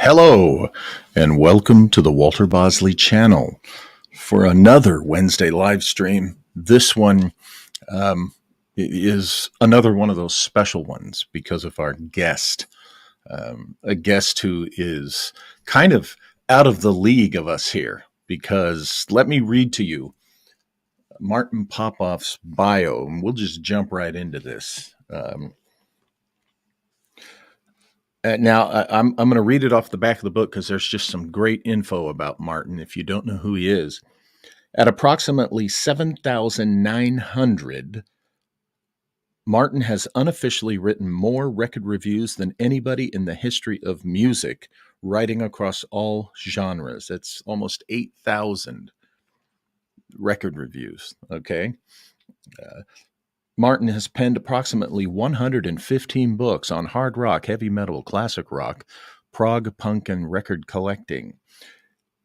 Hello, and welcome to the Walter Bosley channel for another Wednesday live stream. This one is another one of those special ones because of our guest, a guest who is kind of out of the league of us here. Because let me read to you Martin Popoff's bio, and we'll just jump right into this. Now, I'm going to read it off the back of the book because there's just some great info about Martin if you don't know who he is. At approximately 7,900, Martin has unofficially written more record reviews than anybody in the history of music, writing across all genres. That's almost 8,000 record reviews, okay? Martin has penned approximately 115 books on hard rock, heavy metal, classic rock, prog, punk, and record collecting.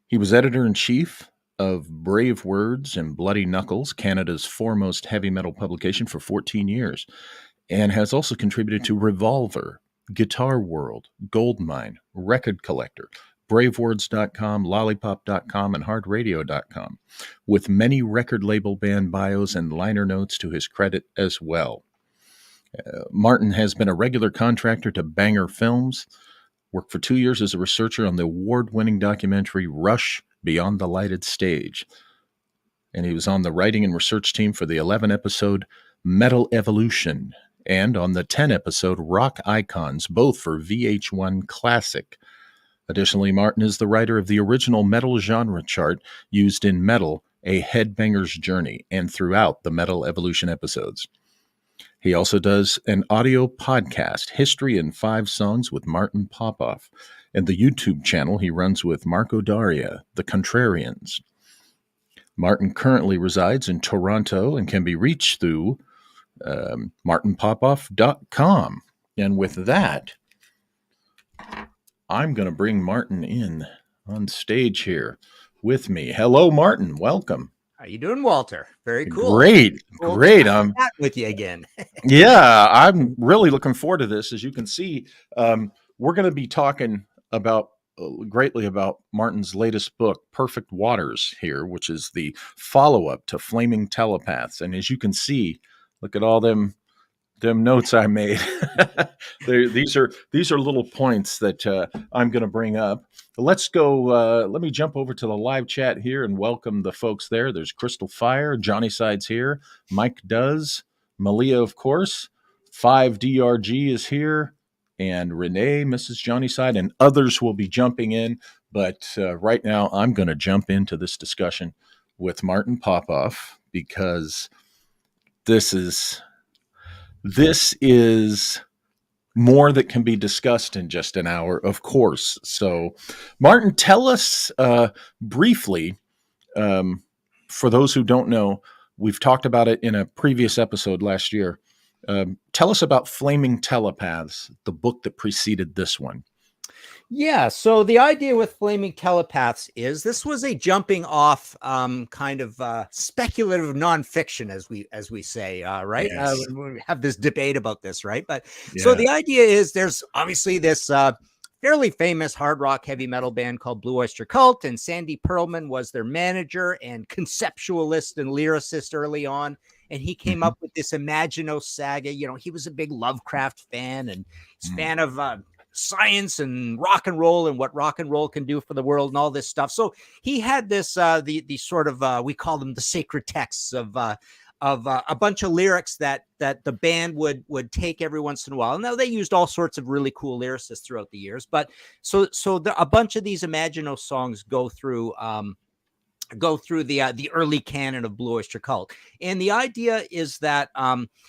He was editor-in-chief of Brave Words and Bloody Knuckles, Canada's foremost heavy metal publication, for 14 years, and has also contributed to Revolver, Guitar World, Goldmine, Record Collector, bravewords.com, lollipop.com, and hardradio.com, with many record label band bios and liner notes to his credit as well. Martin has been a regular contractor to Banger Films, worked for 2 years as a researcher on the award-winning documentary Rush Beyond the Lighted Stage, and he was on the writing and research team for the 11-episode Metal Evolution and on the 10-episode Rock Icons, both for VH1 Classic. Additionally, Martin is the writer of the original metal genre chart used in Metal, A Headbanger's Journey, and throughout the Metal Evolution episodes. He also does an audio podcast, History in 5 Songs with Martin Popoff, and the YouTube channel he runs with Marco Daria, The Contrarians. Martin currently resides in Toronto and can be reached through martinpopoff.com. And with that, I'm going to bring Martin in on stage here with me. Hello, Martin. Welcome. How you doing, Walter? Very cool. Great. I'm back with you again. Yeah, I'm really looking forward to this. As you can see, we're going to be talking about greatly about Martin's latest book, Perfect Waters, here, which is the follow-up to Flaming Telepaths. And as you can see, look at all them notes I made. These are little points that I'm going to bring up. Let's go. Let me jump over to the live chat here and welcome the folks there. There's Crystal Fire, Johnny Sides here, Mike Does, Malia, of course, 5DRG is here, and Renee, Mrs. Johnny Side, and others will be jumping in. But right now, I'm going to jump into this discussion with Martin Popoff because this is more that can be discussed in just an hour, of course. So, Martin, tell us briefly, for those who don't know, we've talked about it in a previous episode last year. Tell us about Flaming Telepaths, the book that preceded this one. Yeah, so the idea with Flaming Telepaths is this was a jumping off kind of speculative nonfiction, as we say, right? Yes. We have this debate about this, right? But So the idea is there's obviously this fairly famous hard rock heavy metal band called Blue Oyster Cult, and Sandy Pearlman was their manager and conceptualist and lyricist early on. And he came up with this Imagino saga. You know, he was a big Lovecraft fan and he's a fan of science and rock and roll and what rock and roll can do for the world and all this stuff. So he had this the sort of we call them the sacred texts of a bunch of lyrics that the band would take every once in a while. Now they used all sorts of really cool lyricists throughout the years, but so a bunch of these Imagino songs go through the early canon of Blue Oyster Cult. And the idea is that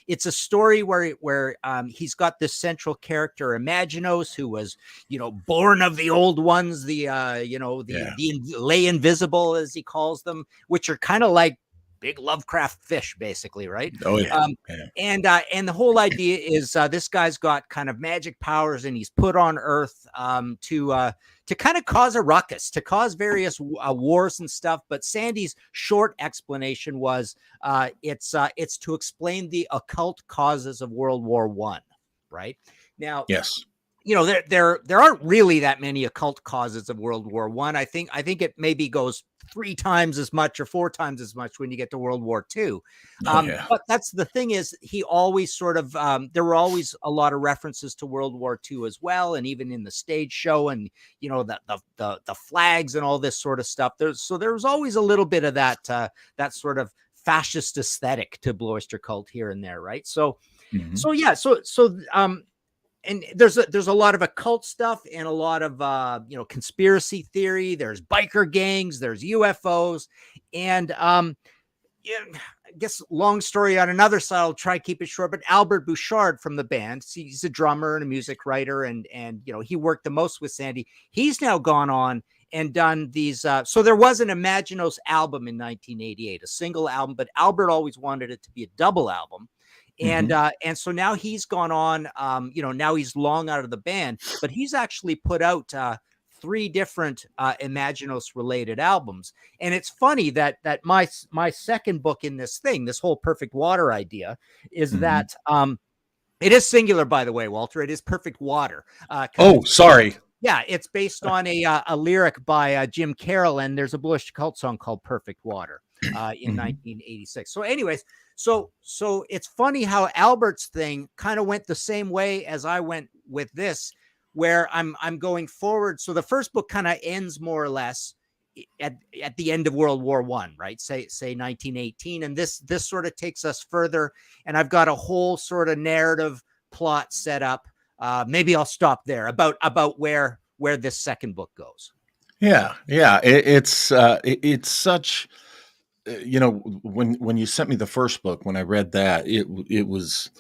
it's a story where he's got this central character, Imaginos, who was, born of the old ones, the lay invisible, as he calls them, which are kind of like big Lovecraft fish, basically, right? Oh yeah. And the whole idea is this guy's got kind of magic powers, and he's put on Earth to kind of cause a ruckus, to cause various wars and stuff. But Sandy's short explanation was it's to explain the occult causes of World War I. Right now, yes. you know, there aren't really that many occult causes of World War I. I think it maybe goes 3 times as much or 4 times as much when you get to World War II. Oh yeah. But that's the thing, is he always sort of there were always a lot of references to World War II as well, and even in the stage show, and you know, the flags and all this sort of stuff. There was always a little bit of that that sort of fascist aesthetic to Blue Oyster Cult here and there, right? So yeah, and there's a lot of occult stuff and a lot of you know, conspiracy theory. There's biker gangs, there's UFOs, and yeah, I guess long story on another side. I'll try to keep it short. But Albert Bouchard from the band, he's a drummer and a music writer, and you know, he worked the most with Sandy. He's now gone on and done these. So there was an Imaginos album in 1988, a single album, but Albert always wanted it to be a double album. And so now he's gone on, you know, now he's long out of the band, but he's actually put out 3 different Imaginos related albums. And it's funny that my second book in this thing, this whole Perfect Water idea, is that it is singular, by the way, Walter. It is Perfect Water. Oh, sorry. Yeah, it's based on a lyric by Jim Carroll, and there's a Blue Oyster Cult song called Perfect Water in 1986. So anyways, so it's funny how Albert's thing kind of went the same way as I went with this, where I'm going forward. So the first book kind of ends more or less at the end of World War I, right? Say 1918, and this sort of takes us further, and I've got a whole sort of narrative plot set up. Maybe I'll stop there about where this second book goes. Yeah. It's such, you know, when you sent me the first book, when I read that, it was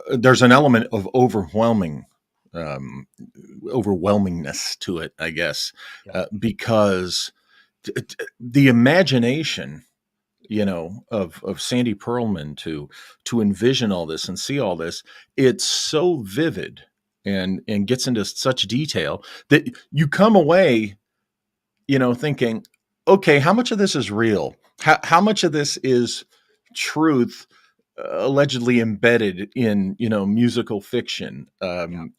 there's an element of overwhelmingness to it, I guess, because the imagination, you know, of Sandy Pearlman to envision all this and see all this, it's so vivid and gets into such detail that you come away, you know, thinking, okay, how much of this is real? How much of this is truth, allegedly embedded in, you know, musical fiction, and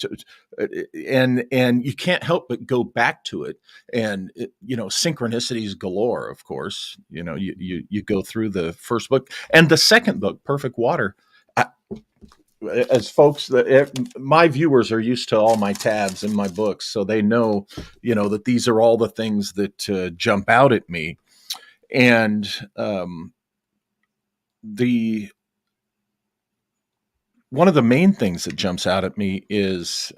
you can't help but go back to it, and you know, synchronicities galore. Of course, you know, you go through the first book and the second book, Perfect Water. As folks that my viewers are used to all my tabs in my books, so they know, you know, that these are all the things that jump out at me, and the one of the main things that jumps out at me is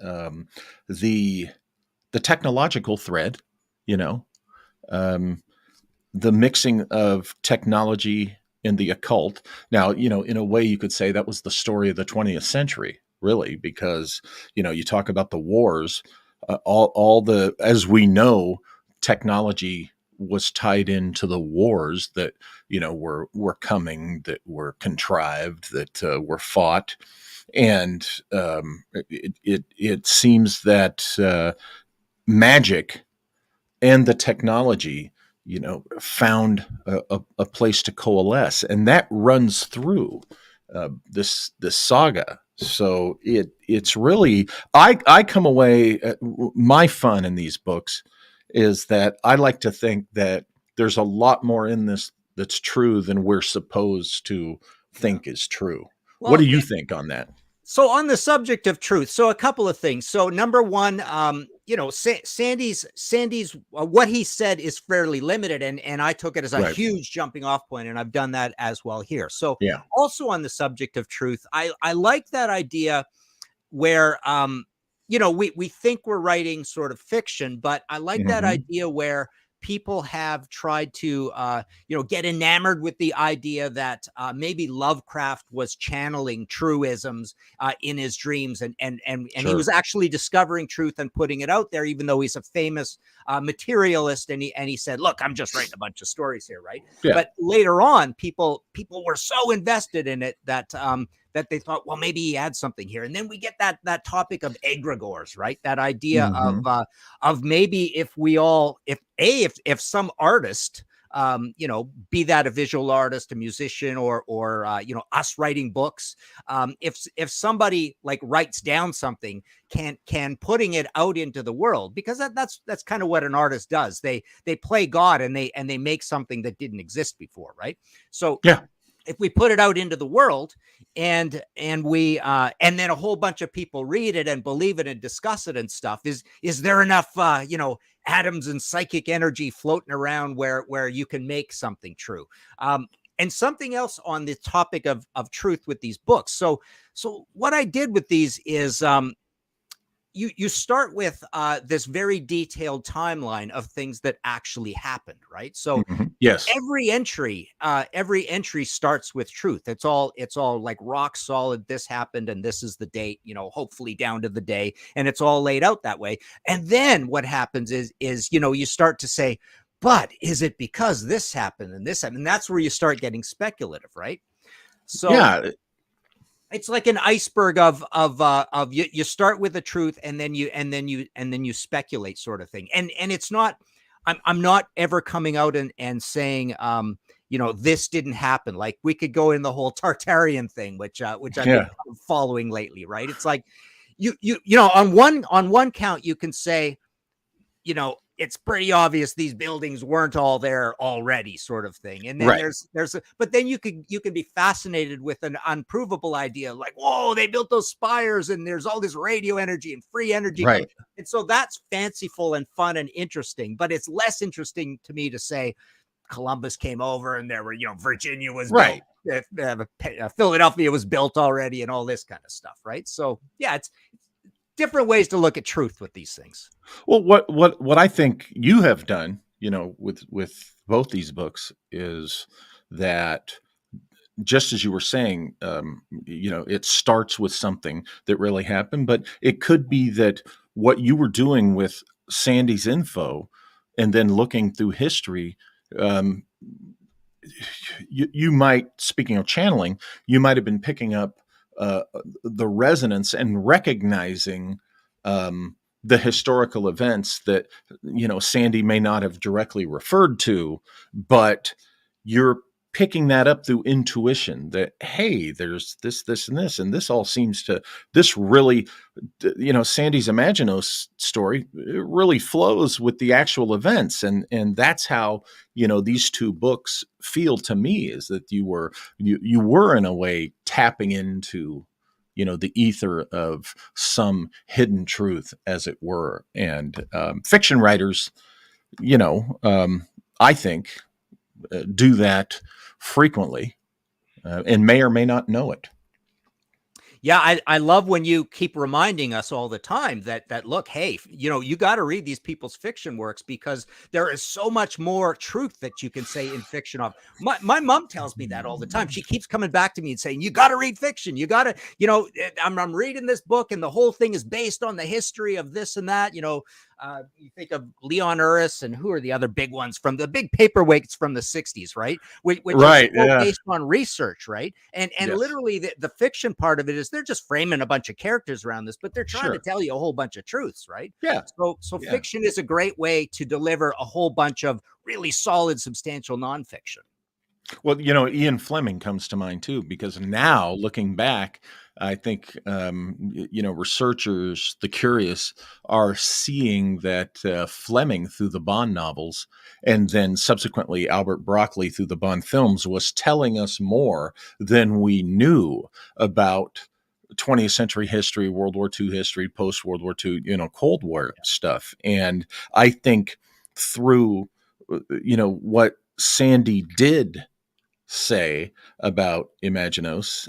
the technological thread, you know, the mixing of technology and the occult. Now, you know, in a way you could say that was the story of the 20th century, really, because, you know, you talk about the wars, all the, as we know, technology was tied into the wars that, you know, were coming, that were contrived, that were fought. And it seems that magic and the technology, you know, found a place to coalesce, and that runs through this saga. So it's really, I come away. My fun in these books is that I like to think that there's a lot more in this that's true than we're supposed to think is true. Well, what do you think on that? So on the subject of truth, so a couple of things. So number one, you know, Sandy's what he said is fairly limited, and I took it as a huge jumping off point, and I've done that as well here. So also on the subject of truth, I like that idea where you know, we think we're writing sort of fiction, but I like that idea where people have tried to, you know, get enamored with the idea that maybe Lovecraft was channeling truisms in his dreams, and he was actually discovering truth and putting it out there, even though he's a famous materialist. And he said, "Look, I'm just writing a bunch of stories here, right?" Yeah. But later on, people were so invested in it that that they thought, well, maybe he had something here. And then we get that topic of egregores, right? That idea of maybe if some artist be that a visual artist, a musician, or us writing books. If somebody like writes down something, can putting it out into the world, because that's kind of what an artist does. They play God, and they make something that didn't exist before, right? So yeah, if we put it out into the world, and we and then a whole bunch of people read it and believe it and discuss it and stuff, is there enough atoms and psychic energy floating around where you can make something true? And something else on the topic of truth with these books. So what I did with these is, you start with this very detailed timeline of things that actually happened, right? So yes, every entry starts with truth. It's all like rock solid. This happened, and this is the date, hopefully down to the day, and it's all laid out that way. And then what happens is you start to say, but is it because this happened and this happened? And that's where you start getting speculative, right? So yeah, it's like an iceberg of you start with the truth, and then you speculate, sort of thing. And it's not, I'm not ever coming out and saying, this didn't happen. Like, we could go in the whole Tartarian thing, which I've been following lately, right? It's like, on one count, you can say, it's pretty obvious these buildings weren't all there already, sort of thing. And then right, but then you can be fascinated with an unprovable idea, like, whoa, they built those spires and there's all this radio energy and free energy. right, And so that's fanciful and fun and interesting, but it's less interesting to me to say Columbus came over and there were, Virginia was right. built, Philadelphia was built already, and all this kind of stuff. Right. So yeah, it's different ways to look at truth with these things. Well, what I think you have done, with both these books, is that, just as you were saying, it starts with something that really happened, but it could be that what you were doing with Sandy's info, and then looking through history, you might, speaking of channeling, you might have been picking up the resonance and recognizing the historical events that Sandy may not have directly referred to, but you're picking that up through intuition, that, hey, there's this and this all seems to, this really, Sandy's Imaginos story, it really flows with the actual events. And that's how, these two books feel to me, is that you were in a way tapping into, the ether of some hidden truth, as it were. And fiction writers, I think, do that frequently, and may or may not know it. Yeah, I love when you keep reminding us all the time that look, hey, you got to read these people's fiction works, because there is so much more truth that you can say in fiction. Of my mom tells me that all the time. She keeps coming back to me and saying, you got to read fiction. You got to, I'm reading this book, and the whole thing is based on the history of this and that. You think of Leon Uris, and who are the other big ones from the big paperweights from the 60s, right? Which Right, is yeah. based on research, right? And Yes. literally the fiction part of it is they're just framing a bunch of characters around this, but they're trying to tell you a whole bunch of truths, right? Yeah. So Yeah. fiction is a great way to deliver a whole bunch of really solid, substantial nonfiction. Well, Ian Fleming comes to mind too, because now, looking back, I think, researchers, the curious, are seeing that Fleming, through the Bond novels, and then subsequently Albert Broccoli through the Bond films, was telling us more than we knew about 20th century history, World War II history, post World War II, Cold War stuff. And I think through, what Sandy did say about Imaginos,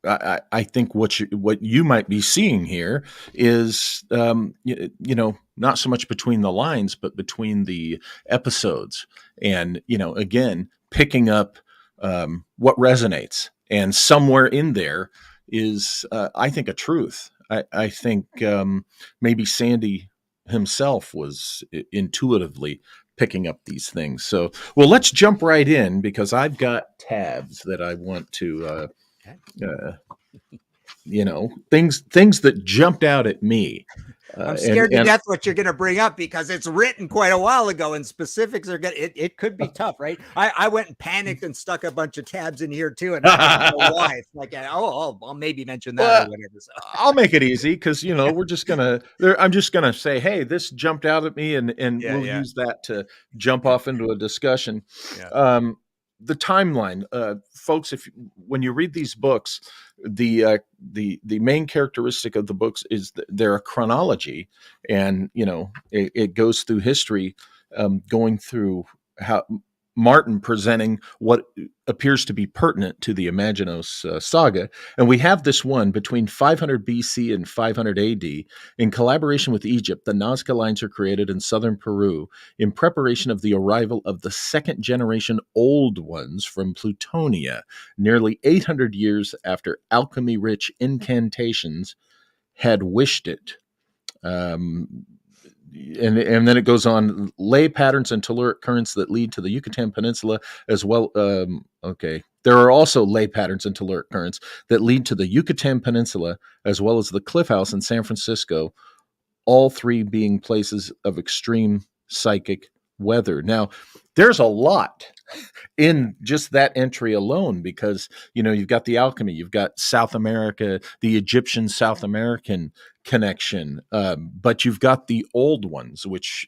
I think what you might be seeing here is, not so much between the lines, but between the episodes, and again, picking up what resonates, and somewhere in there is, I think, a truth. I think maybe Sandy himself was intuitively picking up these things. So, well, let's jump right in, because I've got tabs that I want to, things that jumped out at me. I'm scared to death what you're going to bring up because it's written quite a while ago and specifics are good. It could be tough, right? I went and panicked and stuck a bunch of tabs in here too. And I don't know why. It's like, I'll maybe mention that or whatever. So. I'll make it easy because, we're just going to, I'm just going to say, hey, this jumped out at me and we'll use that to jump off into a discussion. Yeah. The timeline, folks, when you read these books, the main characteristic of the books is they're a chronology, and it goes through history, going through how Martin presenting what appears to be pertinent to the Imaginos saga. And we have this one between 500 BC and 500 AD. In collaboration with Egypt, the Nazca lines are created in southern Peru in preparation of the arrival of the second generation Old Ones from Plutonia, nearly 800 years after alchemy-rich incantations had wished it. And then it goes on, ley patterns and telluric currents that lead to the Yucatan Peninsula as well. There are also ley patterns and telluric currents that lead to the Yucatan Peninsula as well as the Cliff House in San Francisco, all three being places of extreme psychic weather. Now, there's a lot in just that entry alone because, you've got the alchemy, you've got South America, the Egyptian South American connection, but you've got the Old Ones, which,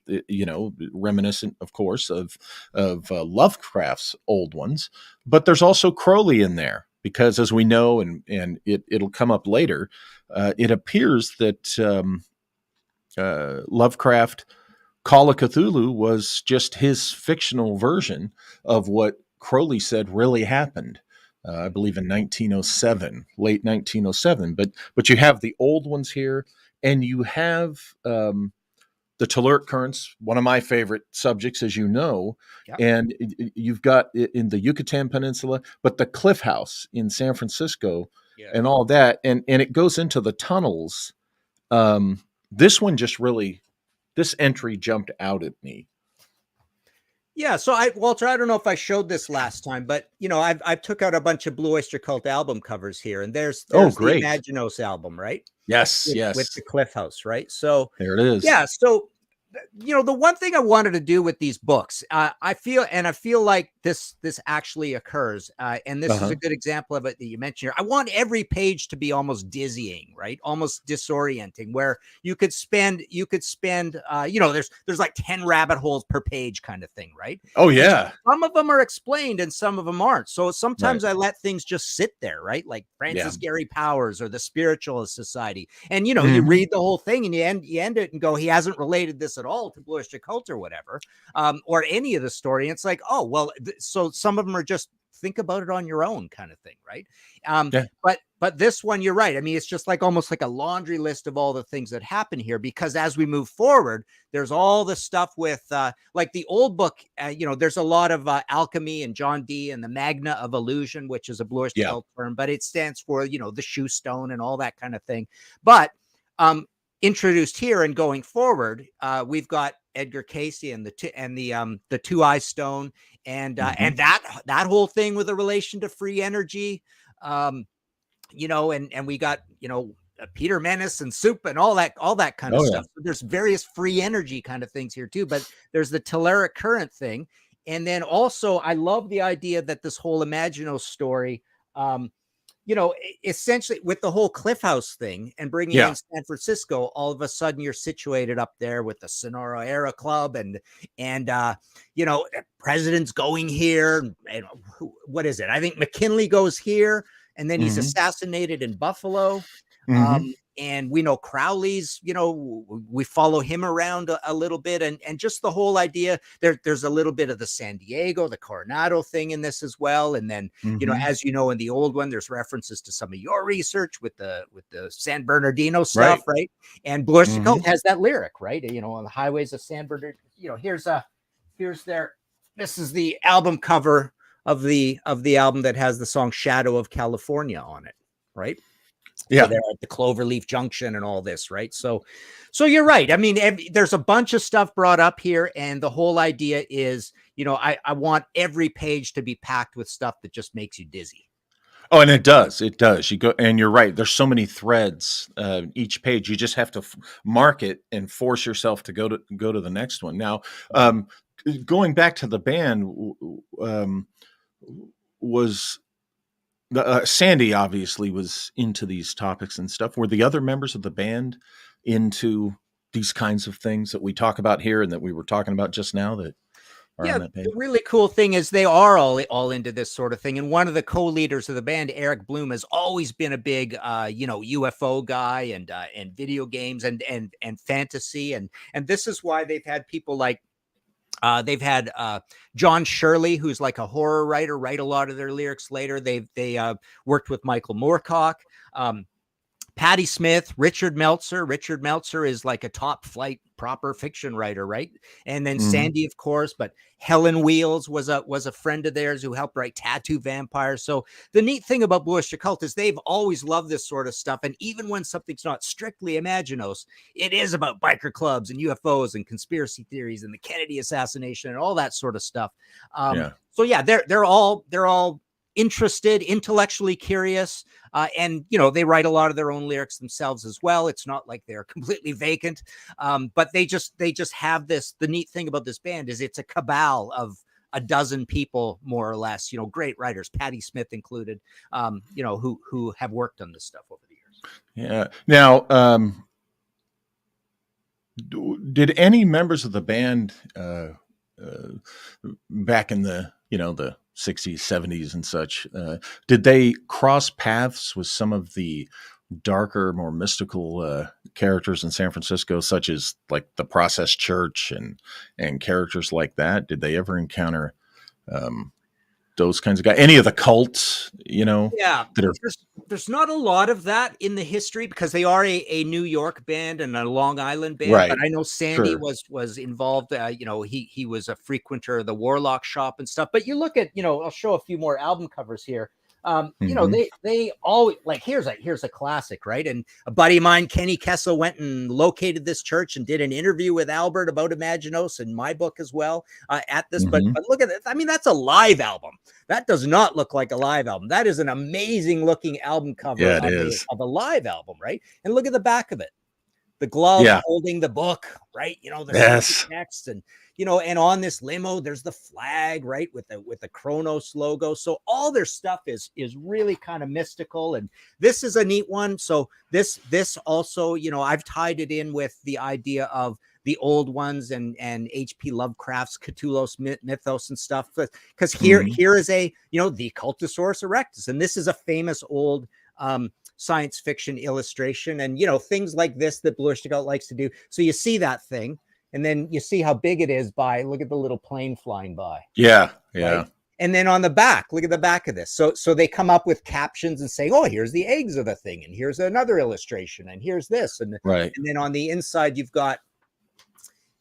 reminiscent, of course, of Lovecraft's Old Ones. But there's also Crowley in there because, as we know, and it'll come up later, it appears that Lovecraft Call of Cthulhu was just his fictional version of what Crowley said really happened. I believe in 1907, late 1907. But you have the Old Ones here, and you have the telluric currents, one of my favorite subjects, as you know. Yep. And you've got in the Yucatan Peninsula, but the Cliff House in San Francisco, and all that, and it goes into the tunnels. This one just really. This entry jumped out at me. Yeah. So Walter, I don't know if I showed this last time, but I've took out a bunch of Blue Oyster Cult album covers here, and there's the Imaginos album, right? Yes. With the Cliff House, right? So there it is. Yeah. So, the one thing I wanted to do with these books, I feel like this actually occurs, and this is a good example of it that you mentioned here. I want every page to be almost dizzying, right? Almost disorienting, where you could spend, there's like 10 rabbit holes per page kind of thing, right? Oh yeah. Some of them are explained and some of them aren't. So sometimes I let things just sit there, right? Like Francis Gary Powers or the Spiritualist Society. And, you read the whole thing and you end it and go, he hasn't related this at all to Blue Oyster Cult or whatever, or any of the story. And it's like, oh, well, so some of them are just think about it on your own kind of thing, right? But this one, you're right. I mean, it's just like almost like a laundry list of all the things that happen here, because as we move forward, there's all the stuff with like the old book, there's a lot of alchemy and John Dee and the Magna of Illusion, which is a Blue Oyster Cult term, but it stands for, the shoe stone and all that kind of thing. But introduced here and going forward, we've got Edgar Cayce and the Two-Eye Stone, and that whole thing with a relation to free energy, and we got Peter Menace and Soup and all that kind of stuff. So there's various free energy kind of things here too, but there's the telluric current thing, and then also I love the idea that this whole Imaginos story. Essentially with the whole Cliff House thing and bringing in San Francisco, all of a sudden you're situated up there with the Sonora Era Club and presidents going here. And what is it? I think McKinley goes here and then he's assassinated in Buffalo. And we know Crowley's, we follow him around a little bit, and just the whole idea there's a little bit of the San Diego, the Coronado thing in this as well. And then, as in the old one, there's references to some of your research with the San Bernardino stuff. Right. And Blue Oyster Cult has that lyric, right. On the highways of San Bernardino, this is the album cover of the album that has the song Shadow of California on it. Right. Yeah, so they're at the Cloverleaf Junction and all this, right? So you're right. I mean, there's a bunch of stuff brought up here, and the whole idea is, I want every page to be packed with stuff that just makes you dizzy. Oh, and it does. It does. You go, and you're right. There's so many threads each page. You just have to mark it and force yourself to go to the next one. Now, um, going back to the band, was Sandy obviously was into these topics and stuff. Were the other members of the band into these kinds of things that we talk about here and that we were talking about just now that are Yeah, on that page? the really cool thing is they are all into this sort of thing. And one of the co-leaders of the band, Eric Bloom, has always been a big UFO guy and video games and fantasy. And this is why they've had people like they've had John Shirley, who's like a horror writer, write a lot of their lyrics later. They worked with Michael Moorcock. Patti Smith, Richard Meltzer. Richard Meltzer is like a top flight proper fiction writer, right? And then Sandy, of course, but Helen Wheels was a friend of theirs who helped write Tattoo Vampires. So the neat thing about Blue Oyster Cult is they've always loved this sort of stuff. And even when something's not strictly Imaginos, it is about biker clubs and UFOs and conspiracy theories and the Kennedy assassination and all that sort of stuff. So yeah, they're all interested, intellectually curious, and they write a lot of their own lyrics themselves as well. It's not like they're completely vacant, but they just have this. The neat thing about this band is it's a cabal of a dozen people, more or less. Great writers, Patti Smith included. Who have worked on this stuff over the years. Yeah. Now, did any members of the band back in the the 60s, 70s, and such, did they cross paths with some of the darker, more mystical characters in San Francisco, such as like the Process Church and characters like that? Did they ever encounter those kinds of guys? Any of the cults, Yeah, that are there's not a lot of that in the history because they are a New York band and a Long Island band. right? But I know Sandy Sure. was involved. He was a frequenter of the Warlock shop and stuff. But you look at, I'll show a few more album covers here. They always like here's a classic, right? And a buddy of mine, Kenny Kessel, went and located this church and did an interview with Albert about Imaginos in my book as well at this. But look at it. I mean, that's a live album. That does not look like a live album. That is an amazing looking album cover of a live album, right? And look at the back of it. The glove holding the book, right? The text and and on this limo, there's the flag, right? With the Chronos logo. So all their stuff is really kind of mystical. And this is a neat one. So this also, I've tied it in with the idea of the old ones and H.P. Lovecraft's Cthulhu's mythos and stuff. Because here is the Cultosaurus erectus. And this is a famous old science fiction illustration and things like this that Blue Oyster Cult likes to do. So you see that thing and then you see how big it is by look at the little plane flying by. Right? And then on the back, look at the back of this. So they come up with captions and say, oh, here's the eggs of the thing and here's another illustration and here's this and then on the inside you've got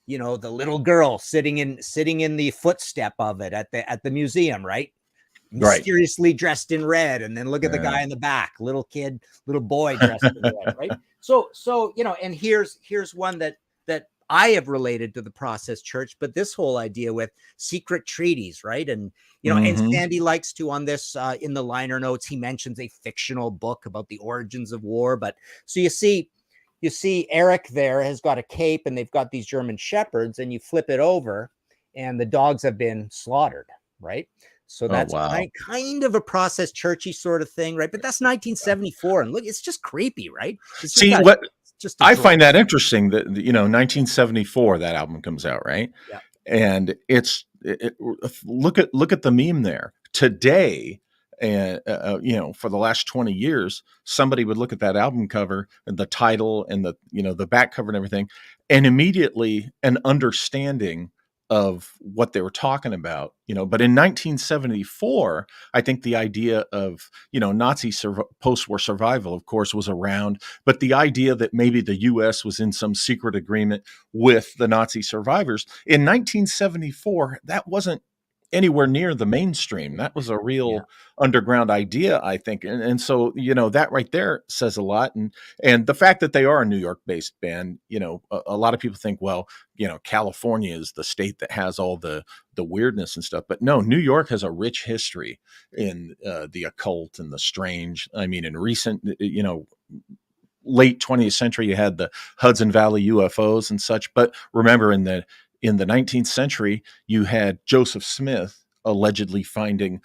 the little girl sitting in the footstep of it at the museum, right? Mysteriously dressed in red, and then look at the guy in the back, little boy dressed in red, right? So and here's one that I have related to the Process Church, but this whole idea with secret treaties, right? And and Sandy likes to on this in the liner notes, he mentions a fictional book about the origins of war, but so you see Eric there has got a cape, and they've got these German shepherds, and you flip it over, and the dogs have been slaughtered, right? So that's kind of a Process churchy sort of thing, right? But that's 1974, and look, it's just creepy, right? I find that interesting that 1974 that album comes out, right? Yeah. And look at the meme there today. And for the last 20 years, somebody would look at that album cover and the title and the back cover and everything, and immediately an understanding of what they were talking about, but in 1974, I think the idea of, Nazi post-war survival, of course, was around, but the idea that maybe the US was in some secret agreement with the Nazi survivors in 1974, that wasn't anywhere near the mainstream. That was a Yeah. real underground idea, I think. And so, that right there says a lot. And the fact that they are a New York based band, a lot of people think, well, California is the state that has all the weirdness and stuff. But no, New York has a rich history in the occult and the strange. I mean, in recent, late 20th century, you had the Hudson Valley UFOs and such. But remember, in the 19th century, you had Joseph Smith allegedly finding,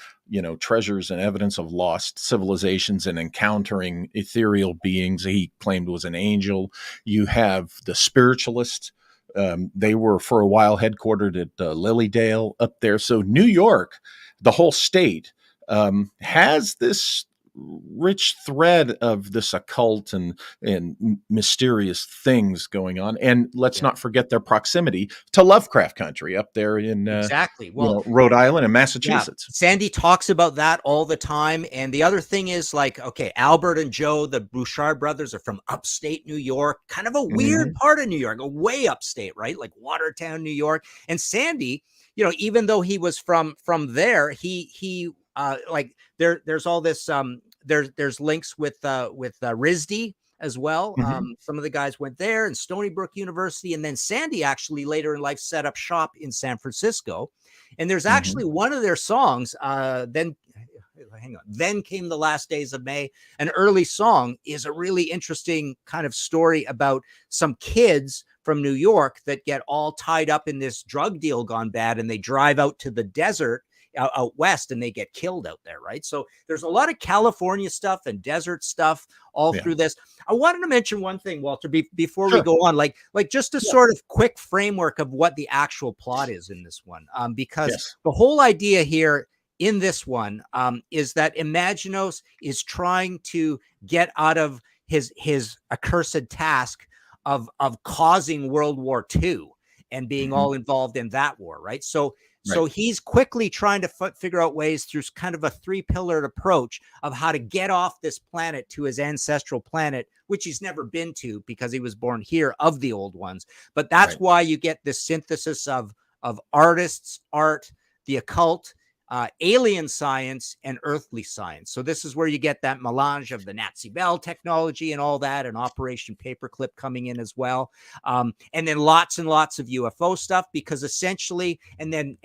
treasures and evidence of lost civilizations and encountering ethereal beings he claimed was an angel. You have the spiritualists. They were for a while headquartered at Lilydale up there. So New York, the whole state, has this rich thread of this occult and mysterious things going on. And let's not forget their proximity to Lovecraft country up there in Exactly. Well, Rhode Island and yeah, Massachusetts. Sandy talks about that all the time. And the other thing is, like, okay, Albert and Joe, the Bouchard brothers, are from upstate New York, kind of a weird part of New York, a way upstate, right? Like Watertown, New York. And Sandy, even though he was from there, he like there's all this there's links with RISD as well. Some of the guys went there, and Stony Brook University, and then Sandy actually later in life set up shop in San Francisco. And there's actually one of their songs, then came the last days of May. An early song is a really interesting kind of story about some kids from New York that get all tied up in this drug deal gone bad, and they drive out to the desert out west, and they get killed out there, right? So there's a lot of California stuff and desert stuff all through this. I wanted to mention one thing, Walter, before we go on, like just a sort of quick framework of what the actual plot is in this one, because the whole idea here in this one is that Imaginos is trying to get out of his accursed task of causing World War II and being all involved in that war, right? So he's quickly trying to figure out ways through kind of a three-pillared approach of how to get off this planet to his ancestral planet, which he's never been to because he was born here, of the old ones. But that's why you get this synthesis of artists, art, the occult, alien science, and earthly science. So this is where you get that melange of the Nazi Bell technology and all that, and Operation Paperclip coming in as well. And then lots and lots of UFO stuff, because essentially, and then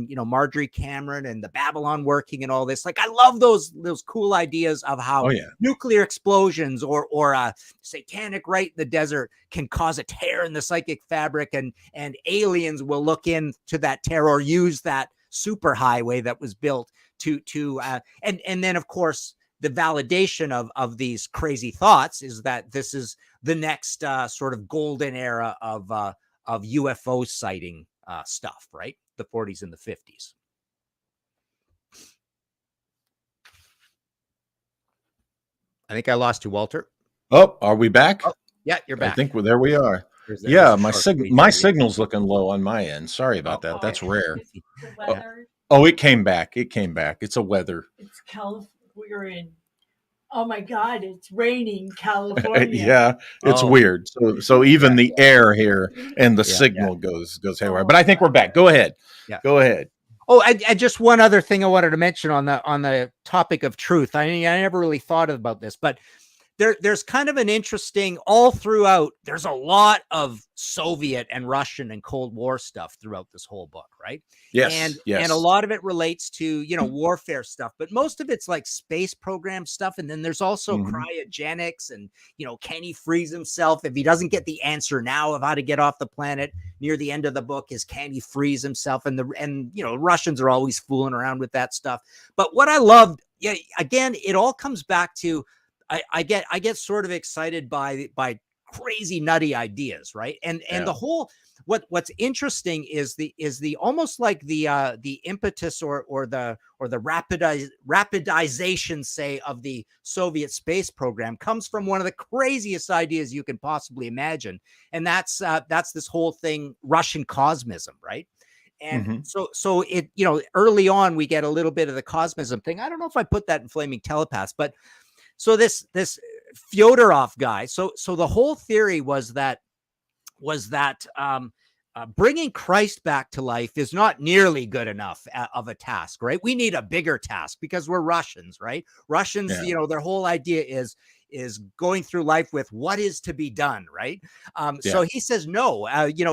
Marjorie Cameron and the Babylon working and all this. Like, I love those cool ideas of how nuclear explosions or a satanic rite in the desert can cause a tear in the psychic fabric, and aliens will look into that tear or use that super highway that was built to and then of course the validation of these crazy thoughts is that this is the next sort of golden era of UFO sighting stuff, right? The 40s and the 50s. I think I lost you, Walter. Oh, are we back? Oh, yeah, you're back. I think there we are. My signal's looking low on my end. Sorry about that. That's rare. It came back. It's a weather. It's California. We're in. Oh my God! It's raining, California. Yeah, it's weird. So even the air here and the signal goes haywire. But I think we're back. Go ahead. Yeah. Go ahead. Oh, I just one other thing I wanted to mention on the topic of truth. I mean, I never really thought about this, but there's kind of an interesting, all throughout, there's a lot of Soviet and Russian and Cold War stuff throughout this whole book, right? Yes. And a lot of it relates to, warfare stuff, but most of it's like space program stuff. And then there's also cryogenics and, can he freeze himself if he doesn't get the answer now of how to get off the planet? Near the end of the book is, can he freeze himself? And Russians are always fooling around with that stuff. But what I loved, again, it all comes back to, I get sort of excited by crazy nutty ideas, right? And the whole what's interesting is the almost like the impetus or the rapidization, say, of the Soviet space program comes from one of the craziest ideas you can possibly imagine, and that's this whole thing, Russian cosmism, right? And so it, early on we get a little bit of the cosmism thing. I don't know if I put that in Flaming Telepaths, but so this Fyodorov guy. So the whole theory was that bringing Christ back to life is not nearly good enough of a task, right? We need a bigger task because we're Russians, right? Russians, their whole idea is going through life with what is to be done, right? So he says, no,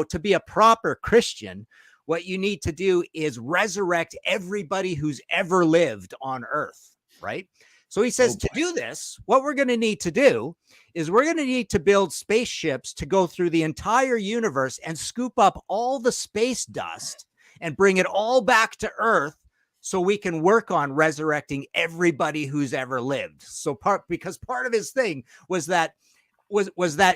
to be a proper Christian, what you need to do is resurrect everybody who's ever lived on earth, right? So he says to do this, what we're going to need to do is we're going to need to build spaceships to go through the entire universe and scoop up all the space dust and bring it all back to Earth so we can work on resurrecting everybody who's ever lived. So because part of his thing was that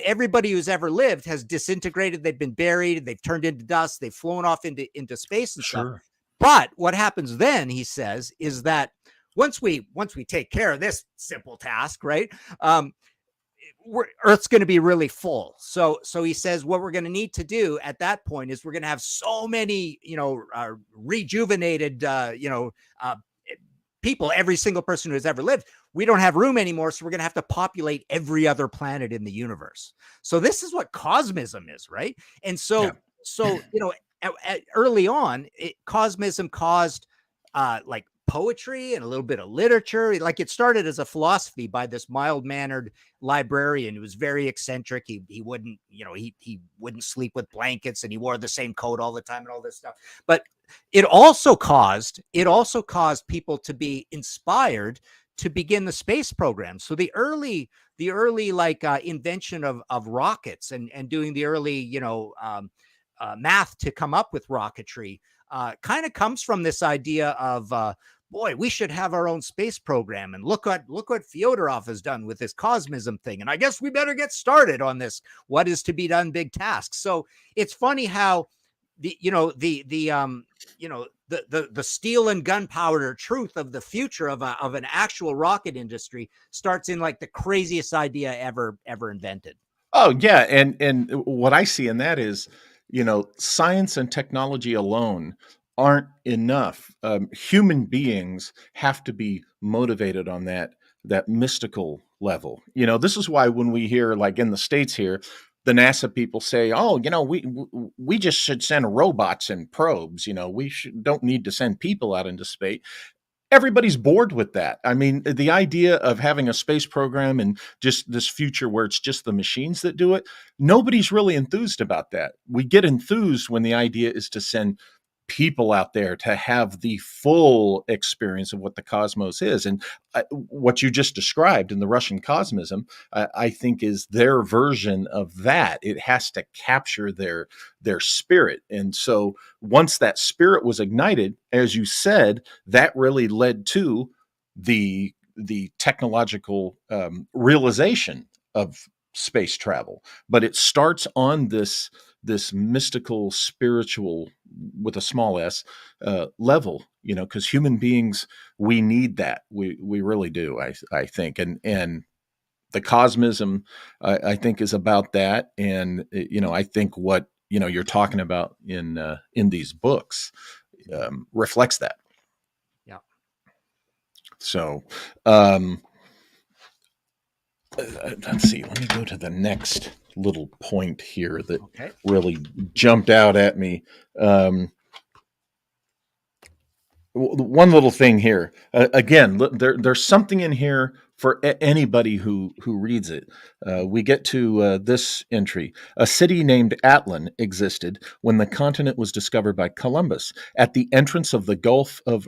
everybody who's ever lived has disintegrated, they've been buried, they've turned into dust, they've flown off into space and stuff. But what happens then, he says, is that once we take care of this simple task, right? Earth's going to be really full. So he says what we're going to need to do at that point is we're going to have so many, rejuvenated, people, every single person who has ever lived. We don't have room anymore, so we're going to have to populate every other planet in the universe. So this is what cosmism is, right? And so early on, cosmism caused like poetry and a little bit of literature. Like it started as a philosophy by this mild-mannered librarian who was very eccentric. He wouldn't, he wouldn't sleep with blankets, and he wore the same coat all the time and all this stuff. But it also caused people to be inspired to begin the space program. So the early invention of rockets and doing the early math to come up with rocketry kind of comes from this idea of boy, we should have our own space program, and look what Fyodorov has done with this cosmism thing, and I guess we better get started on this what is to be done big task. So it's funny how the steel and gunpowder truth of the future of an actual rocket industry starts in like the craziest idea ever invented. Oh yeah, and what I see in that is, science and technology alone aren't enough. Human beings have to be motivated on that mystical level. This is why when we hear, like in the States here, the NASA people say, "Oh, we just should send robots and probes. We don't need to send people out into space." Everybody's bored with that. I mean, the idea of having a space program and just this future where it's just the machines that do it, nobody's really enthused about that. We get enthused when the idea is to send people out there to have the full experience of what the cosmos is. And what you just described in the Russian cosmism, I think is their version of that. It has to capture their spirit. And so once that spirit was ignited, as you said, that really led to the technological realization of space travel. But it starts on this mystical, spiritual, with a small s, level, because human beings, we need that. We really do, I think. And the cosmism, I think, is about that. And, I think what, you're talking about in these books reflects that. Yeah. So, let's see, let me go to the next little point here that really jumped out at me. One little thing here. Again, there's something in here for anybody who reads it. We get to this entry. A city named Atlan existed when the continent was discovered by Columbus at the entrance of the Gulf of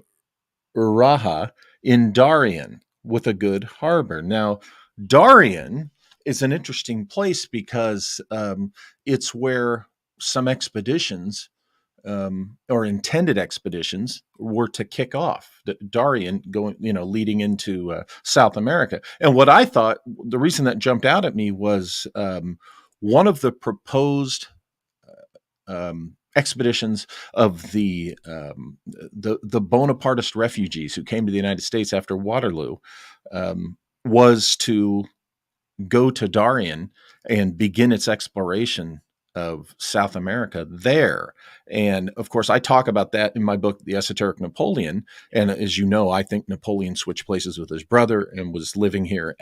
Uraha in Darien, with a good harbor. Now, Darien is an interesting place because it's where some expeditions or intended expeditions were to kick off. Darien going, leading into South America. And what I thought, the reason that jumped out at me was one of the proposed expeditions of the Bonapartist refugees who came to the United States after Waterloo was to go to Darien and begin its exploration of South America there. And of course, I talk about that in my book, The Esoteric Napoleon. And as you know, I think Napoleon switched places with his brother and was living here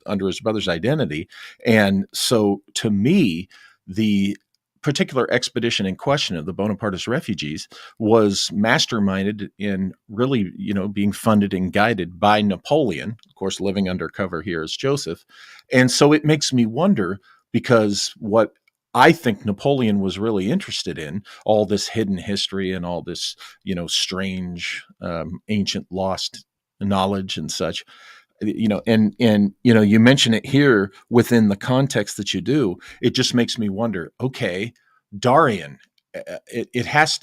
under his brother's identity. And so to me, the particular expedition in question of the Bonapartist refugees was masterminded in really, being funded and guided by Napoleon, of course, living undercover here as Joseph. And so it makes me wonder, because what I think Napoleon was really interested in, all this hidden history and all this, strange, ancient lost knowledge and such, and you mention it here within the context that you do. It just makes me wonder, okay, Darien, it has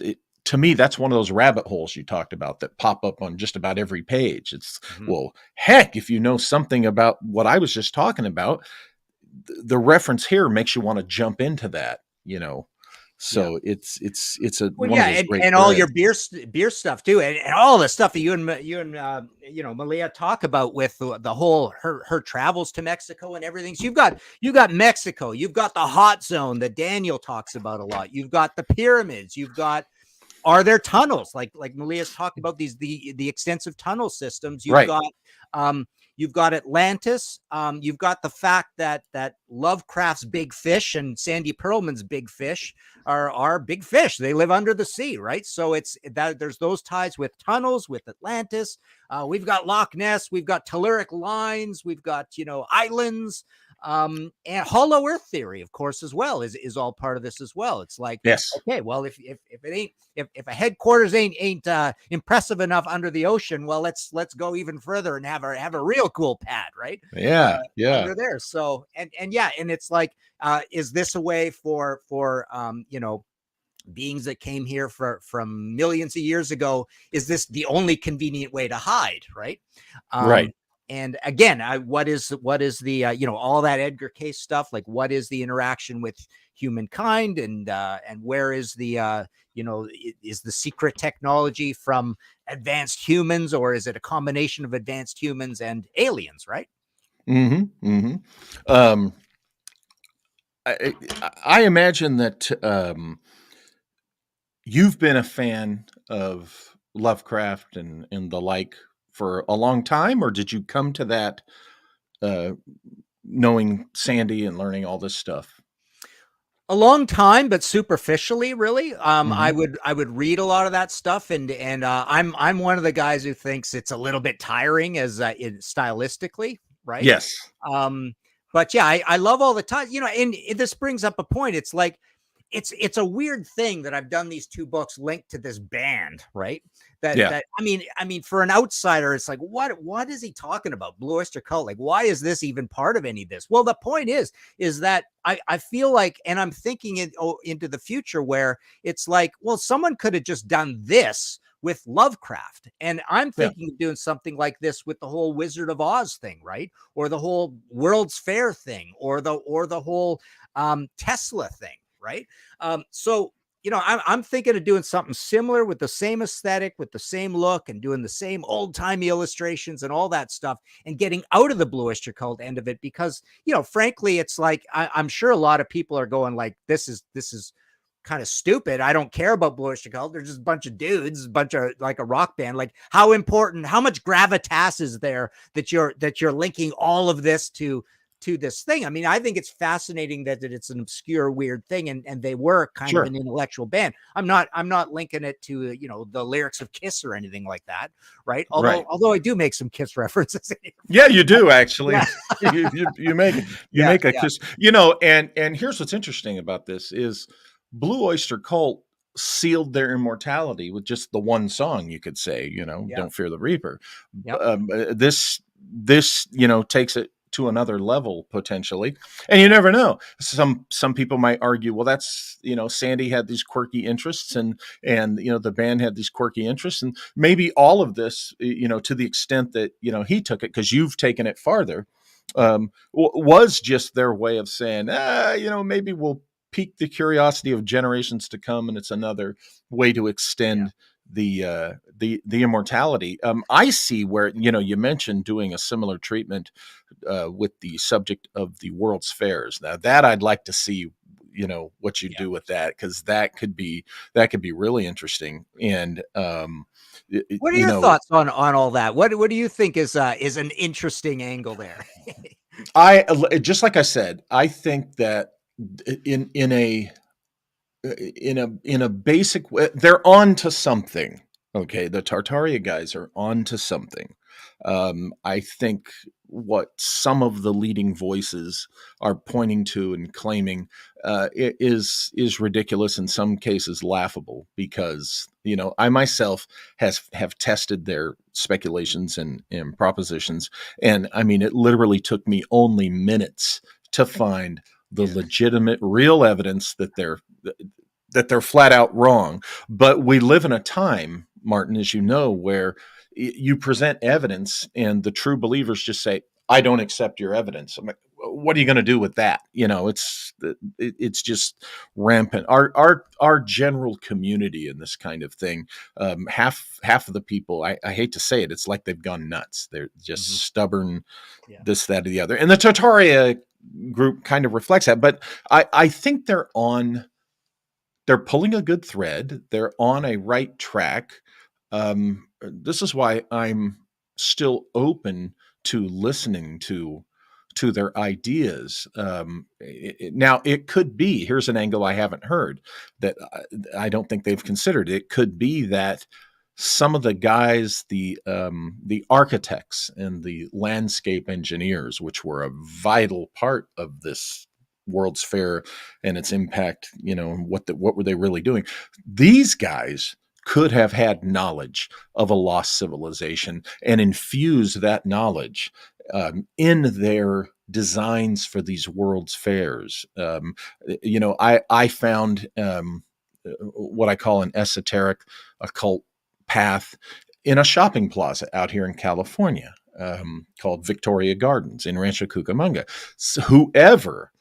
to me, that's one of those rabbit holes you talked about that pop up on just about every page. It's well, heck, if you know something about what I was just talking about, the reference here makes you want to jump into that, So it's a one of those great and all your beer stuff too, and all the stuff that you and Malia talk about with the whole her travels to Mexico and everything. So you got Mexico, you've got the hot zone that Daniel talks about a lot. You've got the pyramids. You've got, are there tunnels like Malia's talked about, these the extensive tunnel systems. You've got Atlantis. You've got the fact that Lovecraft's big fish and Sandy Pearlman's big fish are big fish. They live under the sea, right? So it's that there's those ties with tunnels, with Atlantis. We've got Loch Ness. We've got telluric lines. We've got, islands. And hollow earth theory, of course, as well, is all part of this as well. It's like, yes, okay, well, if a headquarters ain't impressive enough under the ocean, well, let's go even further and have a real cool pad, right? Under there. So and it's like, is this a way for beings that came here from millions of years ago? Is this the only convenient way to hide, right? Right. And again, what is the all that Edgar Cayce stuff? Like, what is the interaction with humankind, and where is the is the secret technology from advanced humans, or is it a combination of advanced humans and aliens? Right. I imagine that you've been a fan of Lovecraft and the like for a long time, or did you come to that knowing Sandy and learning all this stuff? A long time, but superficially, really. I would read a lot of that stuff, and I'm one of the guys who thinks it's a little bit tiring as stylistically, right? Yes. But yeah, I love all the time, and this brings up a point. It's like, it's a weird thing that I've done these two books linked to this band, right? That I mean, for an outsider, it's like, what is he talking about? Blue Oyster Cult? Like, why is this even part of any of this? Well, the point is that I feel like, and I'm thinking into the future, where it's like, well, someone could have just done this with Lovecraft, and I'm thinking of doing something like this with the whole Wizard of Oz thing, right? Or the whole World's Fair thing, or the whole Tesla thing, right? So I'm thinking of doing something similar with the same aesthetic, with the same look, and doing the same old timey illustrations and all that stuff, and getting out of the Blue Oyster Cult end of it, because frankly, it's like, I'm sure a lot of people are going like, this is kind of stupid. I don't care about Blue Oyster Cult. They're just a bunch of dudes, a bunch of like a rock band. Like, how much gravitas is there that you're linking all of this to this thing? I mean, I think it's fascinating that it's an obscure, weird thing, and they were kind of an intellectual band. I'm not linking it to the lyrics of Kiss or anything like that, right? Although I do make some Kiss references. Yeah, you do actually. you make a Kiss. And here's what's interesting about this is Blue Oyster Cult sealed their immortality with just the one song, you could say, Don't Fear the Reaper. This takes it to another level potentially, and you never know. Some people might argue, well, that's Sandy had these quirky interests, and the band had these quirky interests, and maybe all of this, to the extent that he took it, because you've taken it farther, was just their way of saying, maybe we'll pique the curiosity of generations to come, and it's another way to extend the immortality. I see where you mentioned doing a similar treatment with the subject of the World's Fairs. Now that I'd like to see what you do with that, because that could be really interesting. And what are your thoughts on all that? What do you think is an interesting angle there? I just, like I said, I think that in a in a basic way, they're on to something. Okay, the Tartaria guys are on to something. I think what some of the leading voices are pointing to and claiming is ridiculous, in some cases laughable, because I myself have tested their speculations and propositions, and I mean, it literally took me only minutes to find the legitimate, real evidence that they're flat out wrong. But we live in a time, Martin, as you know, where you present evidence and the true believers just say, I don't accept your evidence. I'm like, what are you going to do with that? It's just rampant. Our general community in this kind of thing, half of the people, I hate to say it, it's like they've gone nuts. They're just stubborn, this, that, or the other. And the Tartaria group kind of reflects that. But I think they're pulling a good thread. They're on a right track. This is why I'm still open to listening to their ideas. Now, it could be, here's an angle I haven't heard that I don't think they've considered. It could be that some of the guys, the architects and the landscape engineers, which were a vital part of this World's Fair and its impact, what were they really doing? These guys could have had knowledge of a lost civilization and infuse that knowledge in their designs for these World's Fairs. I found what I call an esoteric occult path in a shopping plaza out here in California called Victoria Gardens in Rancho Cucamonga. So whoever,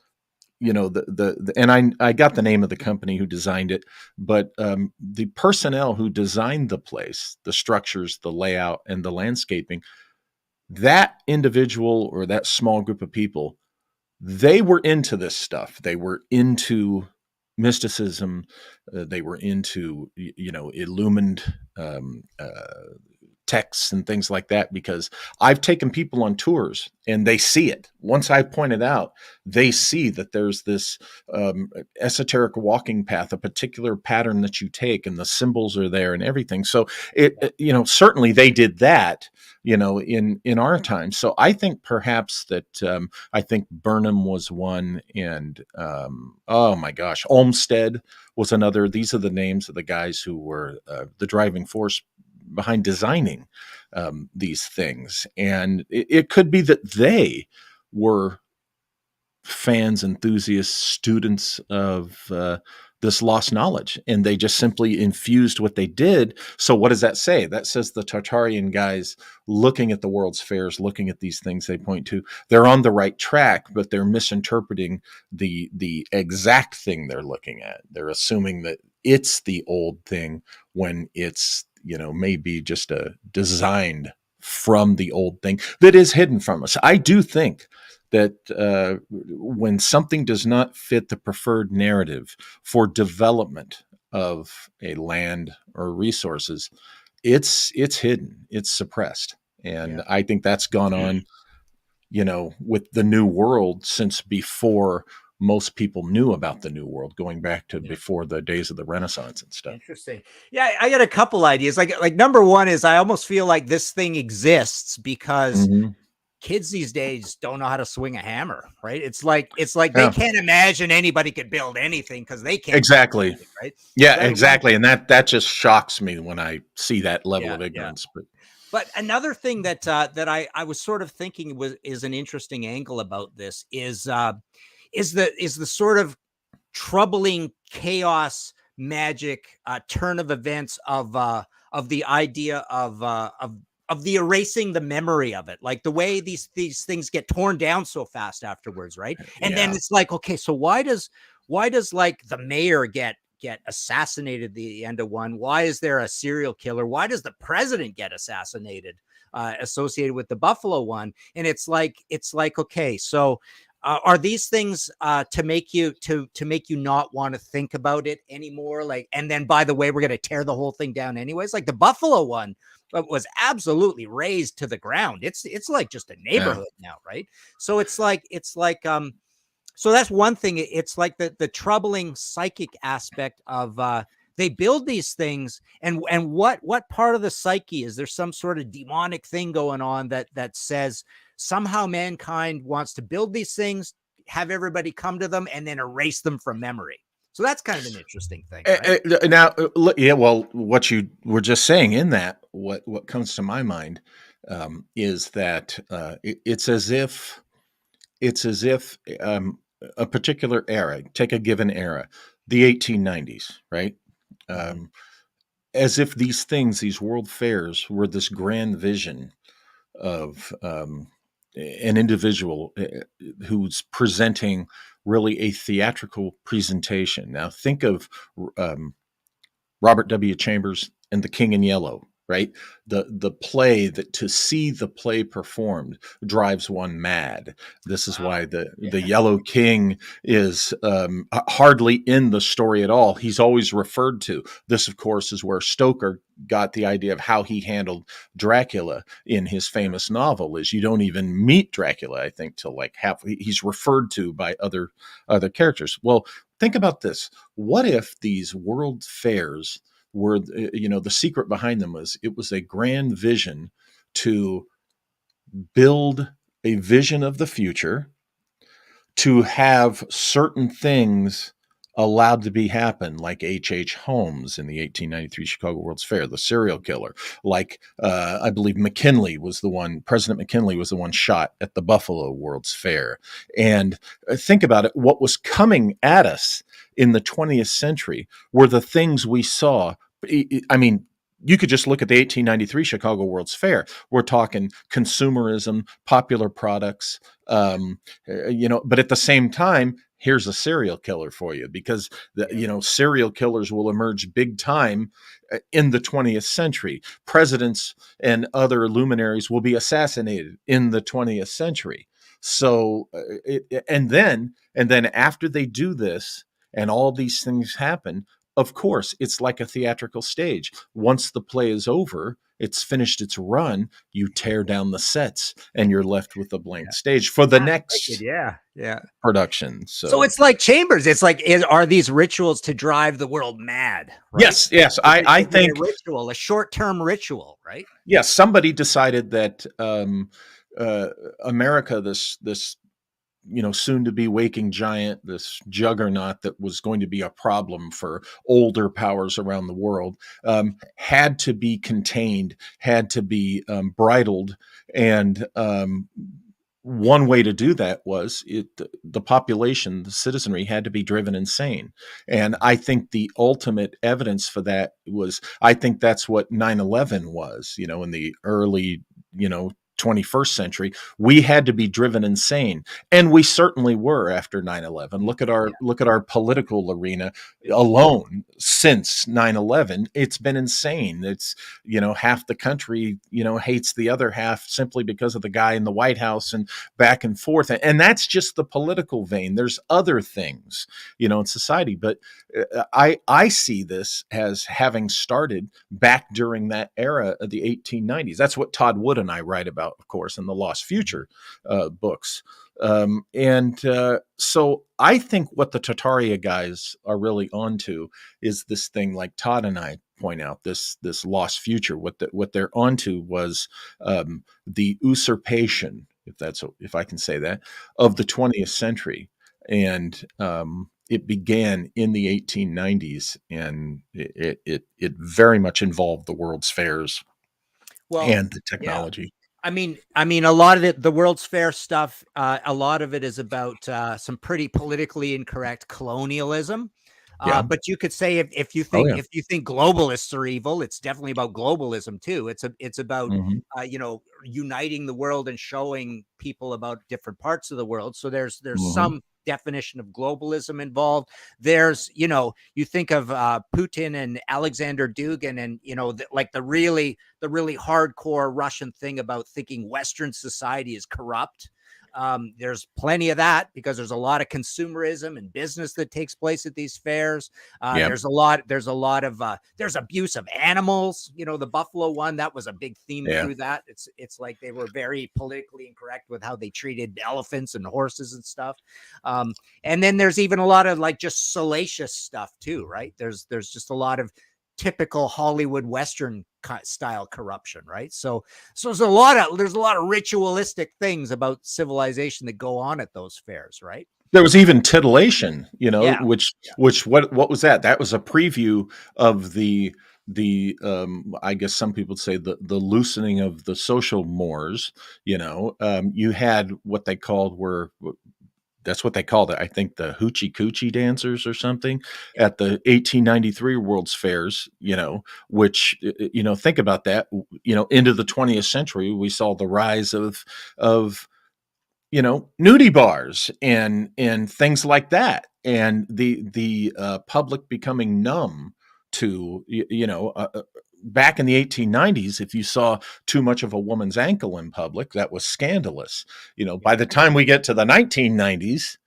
and I got the name of the company who designed it, but the personnel who designed the place, the structures, the layout, and the landscaping, that individual or that small group of people, they were into this stuff. They were into mysticism. They were into, illumined texts and things like that, because I've taken people on tours and they see it. Once I point it out, they see that there's this esoteric walking path, a particular pattern that you take, and the symbols are there and everything. So certainly they did that, in our time. So I think perhaps that I think Burnham was one, and oh my gosh, Olmsted was another. These are the names of the guys who were the driving force behind designing these things. And it could be that they were fans, enthusiasts, students of this lost knowledge, and they just simply infused what they did. So what does that say? That says the Tartarian guys, looking at the World's Fairs, looking at these things they point to, they're on the right track, but they're misinterpreting the exact thing they're looking at. They're assuming that it's the old thing when it's, maybe just a designed from the old thing that is hidden from us. I do think that when something does not fit the preferred narrative for development of a land or resources, it's hidden, it's suppressed. And I think that's gone on, with the New World since before most people knew about the New World, going back to before the days of the Renaissance and stuff. Interesting. Yeah, I got a couple ideas. Like number one is, I almost feel like this thing exists because kids these days don't know how to swing a hammer, right? It's like they can't imagine anybody could build anything because they can't. Exactly. Anything, right? Yeah, exactly. And that just shocks me when I see that level of ignorance. But another thing that I was sort of thinking is an interesting angle about this is the sort of troubling chaos magic turn of events of the idea of the erasing the memory of it, like the way these things get torn down so fast afterwards, right? And then it's like, okay, so why does like the mayor get assassinated at the end of one? Why is there a serial killer? Why does the president get assassinated associated with the Buffalo one? And it's like, okay, so are these things to make you not want to think about it anymore? Like, and then by the way, we're going to tear the whole thing down anyways. Like the Buffalo one was absolutely razed to the ground. It's like just a neighborhood now, right? So it's like So that's one thing. It's like the troubling psychic aspect of they build these things, and what part of the psyche is there? Some sort of demonic thing going on that says somehow mankind wants to build these things, have everybody come to them, and then erase them from memory. So that's kind of an interesting thing, right? Now, yeah, well, what you were just saying in that, what comes to my mind is that it's as if a particular era, take a given era, the 1890s, right? Um, as if these things, these world fairs, were this grand vision of an individual who's presenting really a theatrical presentation. Now, think of um, Robert W. Chambers and The King in Yellow, right? The play, that to see the play performed drives one mad. This is why the Yellow King is hardly in the story at all. He's always referred to. This, of course, is where Stoker got the idea of how he handled Dracula in his famous novel. Is you don't even meet Dracula, I think, till like half. He's referred to by other characters. Well, think about this. What if these world fairs were, the secret behind them was it was a grand vision to build a vision of the future, to have certain things allowed to be happen, like H.H. Holmes in the 1893 Chicago World's Fair, the serial killer. Like, I believe President McKinley was the one shot at the Buffalo World's Fair. And think about it, what was coming at us in the 20th century were the things we saw. I mean, you could just look at the 1893 Chicago World's Fair. We're talking consumerism, popular products, but at the same time, here's a serial killer for you, because serial killers will emerge big time in the 20th century. Presidents and other luminaries will be assassinated in the 20th century. So, and then after they do this and all these things happen, of course, it's like a theatrical stage. Once the play is over, it's finished its run, you tear down the sets and you're left with a blank stage for the next production. So it's like Chambers. It's like, are these rituals to drive the world mad? Right? Yes. I think a ritual, a short-term ritual, right? Yes. Somebody decided that America, this soon to be waking giant, this juggernaut that was going to be a problem for older powers around the world, had to be contained, had to be bridled. And one way to do that was the population, the citizenry, had to be driven insane. And I think the ultimate evidence for that was, I think that's what 9/11 was, in the early, 21st century. We had to be driven insane, and we certainly were after 9/11. Look at our political arena alone. Since 9/11, it's been insane. It's half the country hates the other half simply because of the guy in the White House, and back and forth. And that's just the political vein. There's other things in society, but I see this as having started back during that era of the 1890s. That's what Todd Wood and I write about, of course, in the Lost Future books. So I think what the Tartaria guys are really onto is this thing, like Todd and I point out, this Lost Future. What they're onto was the usurpation, if I can say that, of the 20th century. And it began in the 1890s, and it very much involved the World's Fairs and the technology. Yeah. I mean, a lot of it, the World's Fair stuff, a lot of it is about some pretty politically incorrect colonialism. But you could say if you think globalists are evil, it's definitely about globalism too. It's about uniting the world and showing people about different parts of the world. So there's some definition of globalism involved. There's, you think of Putin and Alexander Dugin, and like the really hardcore Russian thing about thinking Western society is corrupt. There's plenty of that because there's a lot of consumerism and business that takes place at these fairs. Yep. There's a lot of there's abuse of animals. You know, the buffalo one, that was a big theme through that. It's like they were very politically incorrect with how they treated elephants and horses and stuff. And then there's even a lot of like just salacious stuff too, right? There's just a lot of typical Hollywood Western style corruption, right? So there's a lot of ritualistic things about civilization that go on at those fairs, right? There was even titillation, you know, Yeah. which what was that? That was a preview of the I guess some people say the loosening of the social mores. You know, you had what they called that's what they called it. I think the hoochie coochie dancers or something at the 1893 World's Fairs, you know, which, you know, think about that, you know, into the 20th century, we saw the rise of, you know, nudie bars and things like that. And the public becoming numb to, you know, back in the 1890s, if you saw too much of a woman's ankle in public, that was scandalous. You know, by the time we get to the 1990s,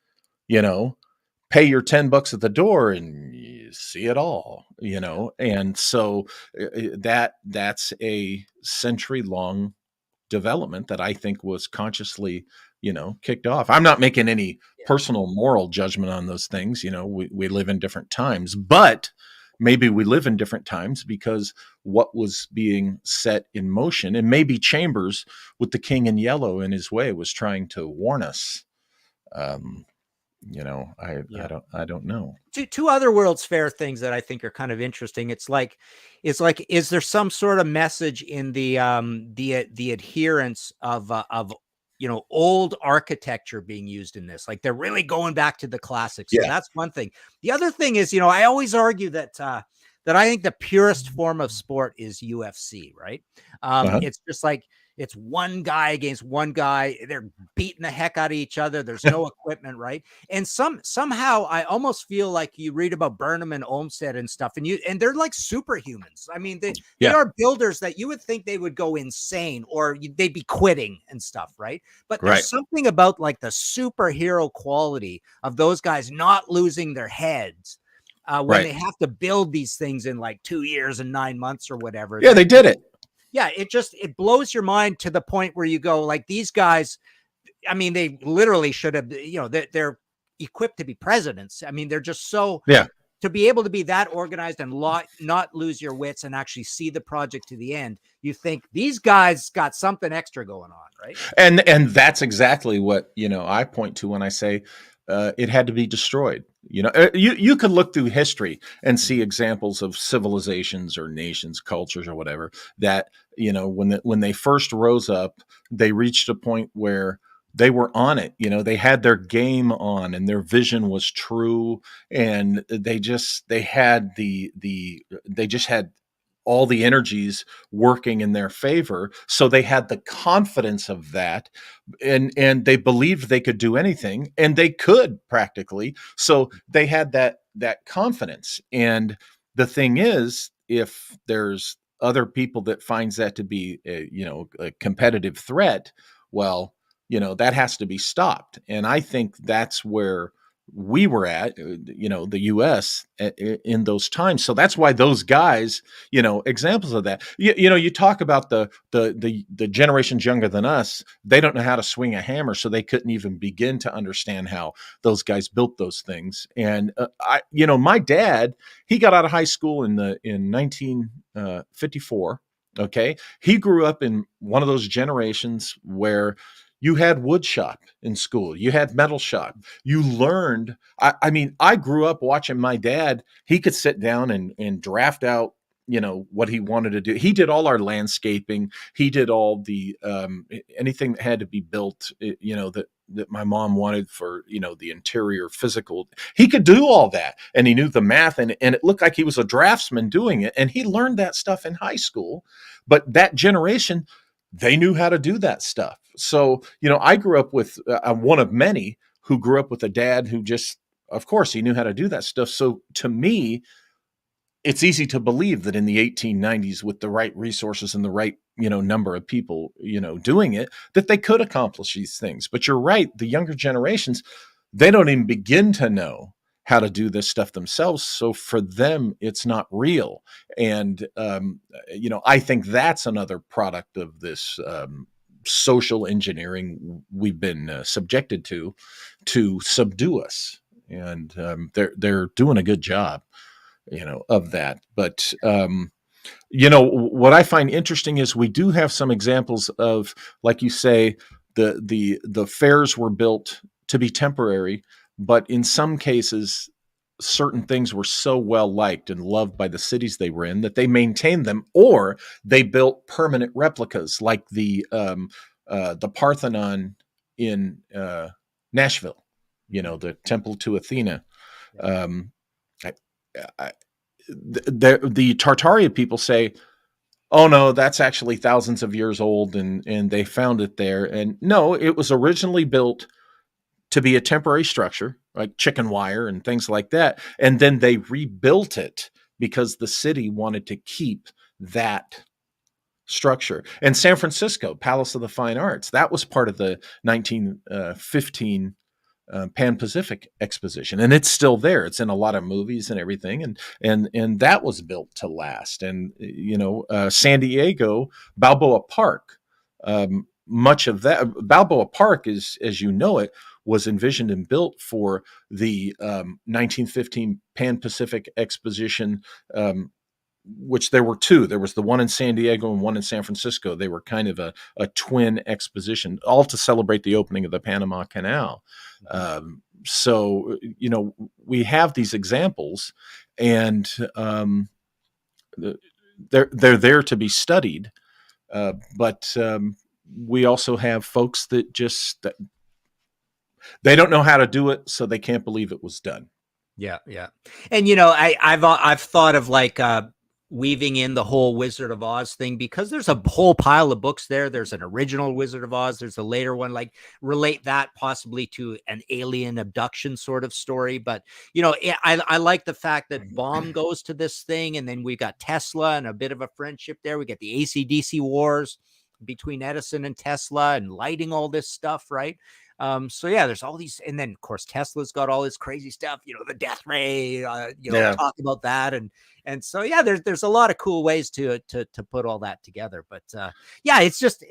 you know, pay your $10 at the door and you see it all, you know. And so that's a century-long development that I think was consciously, you know, kicked off. I'm not making any personal moral judgment on those things. You know, we live in different times, but maybe we live in different times because what was being set in motion, and maybe Chambers with the King in Yellow in his way was trying to warn us. You know, I don't know. Two other World's Fair things that I think are kind of interesting. It's like, is there some sort of message in the adherence of you know, old architecture being used in this? Like they're really going back to the classics. So that's one thing. The other thing is, you know, I always argue that I think the purest form of sport is UFC, right? It's just like, it's one guy against one guy. They're beating the heck out of each other. There's no equipment, right? And somehow I almost feel like you read about Burnham and Olmsted and stuff, and they're like superhumans. I mean, they are builders that you would think they would go insane or they'd be quitting and stuff, right? But there's something about like the superhero quality of those guys not losing their heads when they have to build these things in like 2 years and 9 months or whatever. Yeah, they did it. Yeah, it blows your mind to the point where you go, like, these guys, I mean, they literally should have, you know, they're equipped to be presidents. I mean, they're just so, to be able to be that organized and not lose your wits and actually see the project to the end, you think these guys got something extra going on, right? And that's exactly what, you know, I point to when I say it had to be destroyed. You know, you could look through history and see examples of civilizations or nations, cultures or whatever that, you know, when they first rose up, they reached a point where they were on it. You know, they had their game on and their vision was true. And they had all the energies working in their favor. So they had the confidence of that, and they believed they could do anything, and they could practically. So they had that confidence. And the thing is, if there's other people that finds that to be a competitive threat, well, you know, that has to be stopped. And I think that's where we were at, you know, the U.S. in those times. So that's why those guys, you know, examples of that, you know, you talk about the generations younger than us, they don't know how to swing a hammer. So they couldn't even begin to understand how those guys built those things. And you know, my dad, he got out of high school in 1954. Okay. He grew up in one of those generations where you had wood shop in school. You had metal shop. You learned. I mean, I grew up watching my dad. He could sit down and draft out, you know, what he wanted to do. He did all our landscaping. He did all the anything that had to be built, you know, that my mom wanted for, you know, the interior physical. He could do all that. And he knew the math. And it looked like he was a draftsman doing it. And he learned that stuff in high school. But that generation, they knew how to do that stuff. So, you know, I grew up with one of many who grew up with a dad who just, of course, he knew how to do that stuff. So to me, it's easy to believe that in the 1890s, with the right resources and the right, number of people, doing it, that they could accomplish these things. But you're right, the younger generations, they don't even begin to know how to do this stuff themselves. So for them, it's not real. And, I think that's another product of this social engineering we've been subjected to subdue us. And they're doing a good job, of that. But, what I find interesting is we do have some examples of, like you say, the fairs were built to be temporary, but in some cases, certain things were so well liked and loved by the cities they were in that they maintained them, or they built permanent replicas, like the Parthenon in Nashville. The Temple to Athena. Um, I, I, the Tartaria people say, oh no, that's actually thousands of years old, and they found it there. And no, it was originally built to be a temporary structure, like chicken wire and things like that. And then they rebuilt it because the city wanted to keep that structure. And San Francisco, Palace of the Fine Arts, that was part of the 1915 Pan-Pacific Exposition, and it's still there. It's in a lot of movies and everything, and that was built to last. And San Diego, Balboa Park, much of that Balboa Park is, as you know it, was envisioned and built for the 1915 Pan-Pacific Exposition. Which there were two. There was the one in San Diego and one in San Francisco. They were kind of a twin exposition, all to celebrate the opening of the Panama Canal. So, we have these examples, and they're there to be studied. But we also have folks that they don't know how to do it, so they can't believe it was done. Yeah, yeah. And I've thought of like weaving in the whole Wizard of Oz thing, because there's a whole pile of books there. There's an original Wizard of Oz. There's a later one, like relate that possibly to an alien abduction sort of story. But, I like the fact that Baum goes to this thing, and then we got Tesla and a bit of a friendship there. We get the AC/DC wars between Edison and Tesla and lighting all this stuff, right? So yeah, there's all these, and then of course Tesla's got all this crazy stuff, the death ray, talk about that, and so yeah, there's a lot of cool ways to put all that together. But yeah, it's just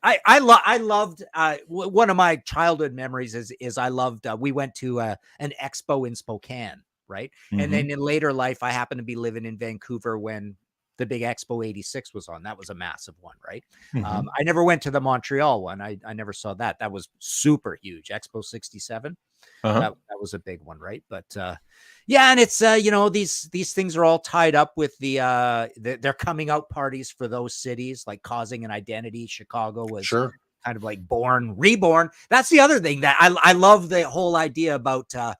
I loved one of my childhood memories is I loved we went to an expo in Spokane, right? Mm-hmm. And then in later life, I happened to be living in Vancouver when the big Expo 86 was on. That was a massive one, right? Mm-hmm. I never went to the Montreal one. I never saw that. That was super huge. Expo 67. Uh-huh. That was a big one, right? But yeah, and it's these things are all tied up with their coming out parties for those cities, like causing an identity. Chicago was kind of like reborn. That's the other thing that I love, the whole idea about the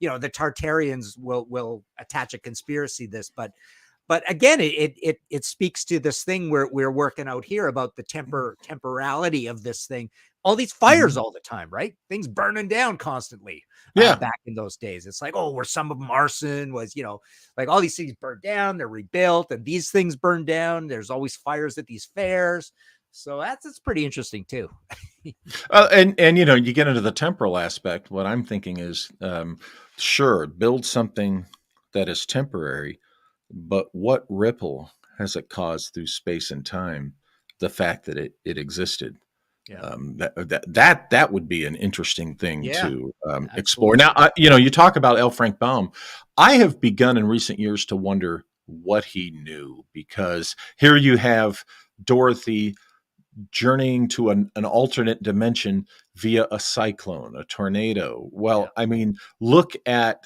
Tartarians will attach a conspiracy to this, but again, it speaks to this thing we're working out here about the temporality of this thing. All these fires all the time, right? Things burning down constantly. Back in those days, it's like, were some of them arson? Was like all these things burned down, they're rebuilt, and these things burned down. There's always fires at these fairs, so that's pretty interesting too. And you get into the temporal aspect. What I'm thinking is, sure, build something that is temporary. But what ripple has it caused through space and time? The fact that it existed, that would be an interesting thing to explore. Now, you talk about L. Frank Baum. I have begun in recent years to wonder what he knew, because here you have Dorothy journeying to an alternate dimension via a cyclone, a tornado. Well, I mean, look at,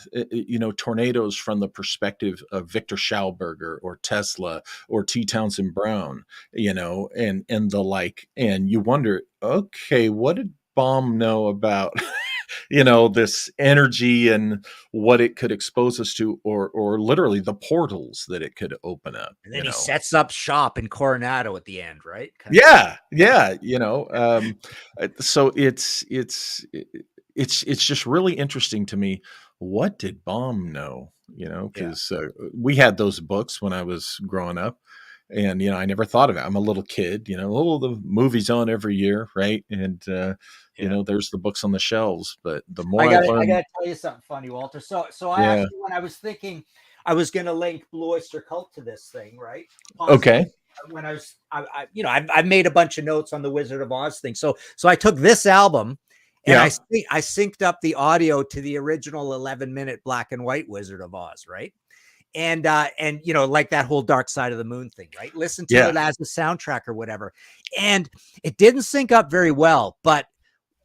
tornadoes from the perspective of Victor Schauberger or Tesla or T. Townsend Brown, and the like. And you wonder, okay, what did Baum know about this energy and what it could expose us to, or literally the portals that it could open up. And then he sets up shop in Coronado at the end, right? Yeah. So it's just really interesting to me. What did Baum know? because we had those books when I was growing up. And, I never thought of it. I'm a little kid, the movie's on every year, right? And, there's the books on the shelves. But the more I I learn, gotta tell you something funny, Walter. So I yeah. actually, when I was thinking I was gonna link Blue Oyster Cult to this thing, right? Okay. When I've made a bunch of notes on the Wizard of Oz thing. So I took this album and I synced up the audio to the original 11-minute black and white Wizard of Oz, right? And like that whole Dark Side of the Moon thing, right? Listen to it as a soundtrack or whatever. And it didn't sync up very well, but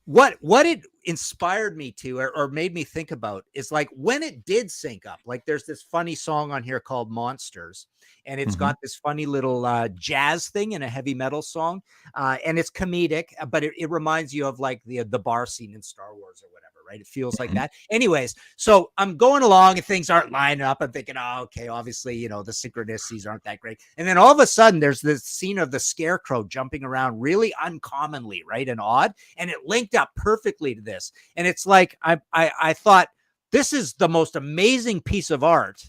what it inspired me to or made me think about is like when it did sync up, like there's this funny song on here called Monsters, and it's got this funny little jazz thing in a heavy metal song, and it's comedic, but it reminds you of like the bar scene in Star Wars or whatever, right? It feels like that. Anyways, so I'm going along and things aren't lining up. I'm thinking, oh, okay, obviously, the synchronicities aren't that great. And then all of a sudden there's this scene of the scarecrow jumping around really uncommonly, right? And odd. And it linked up perfectly to this. And it's like, I thought this is the most amazing piece of art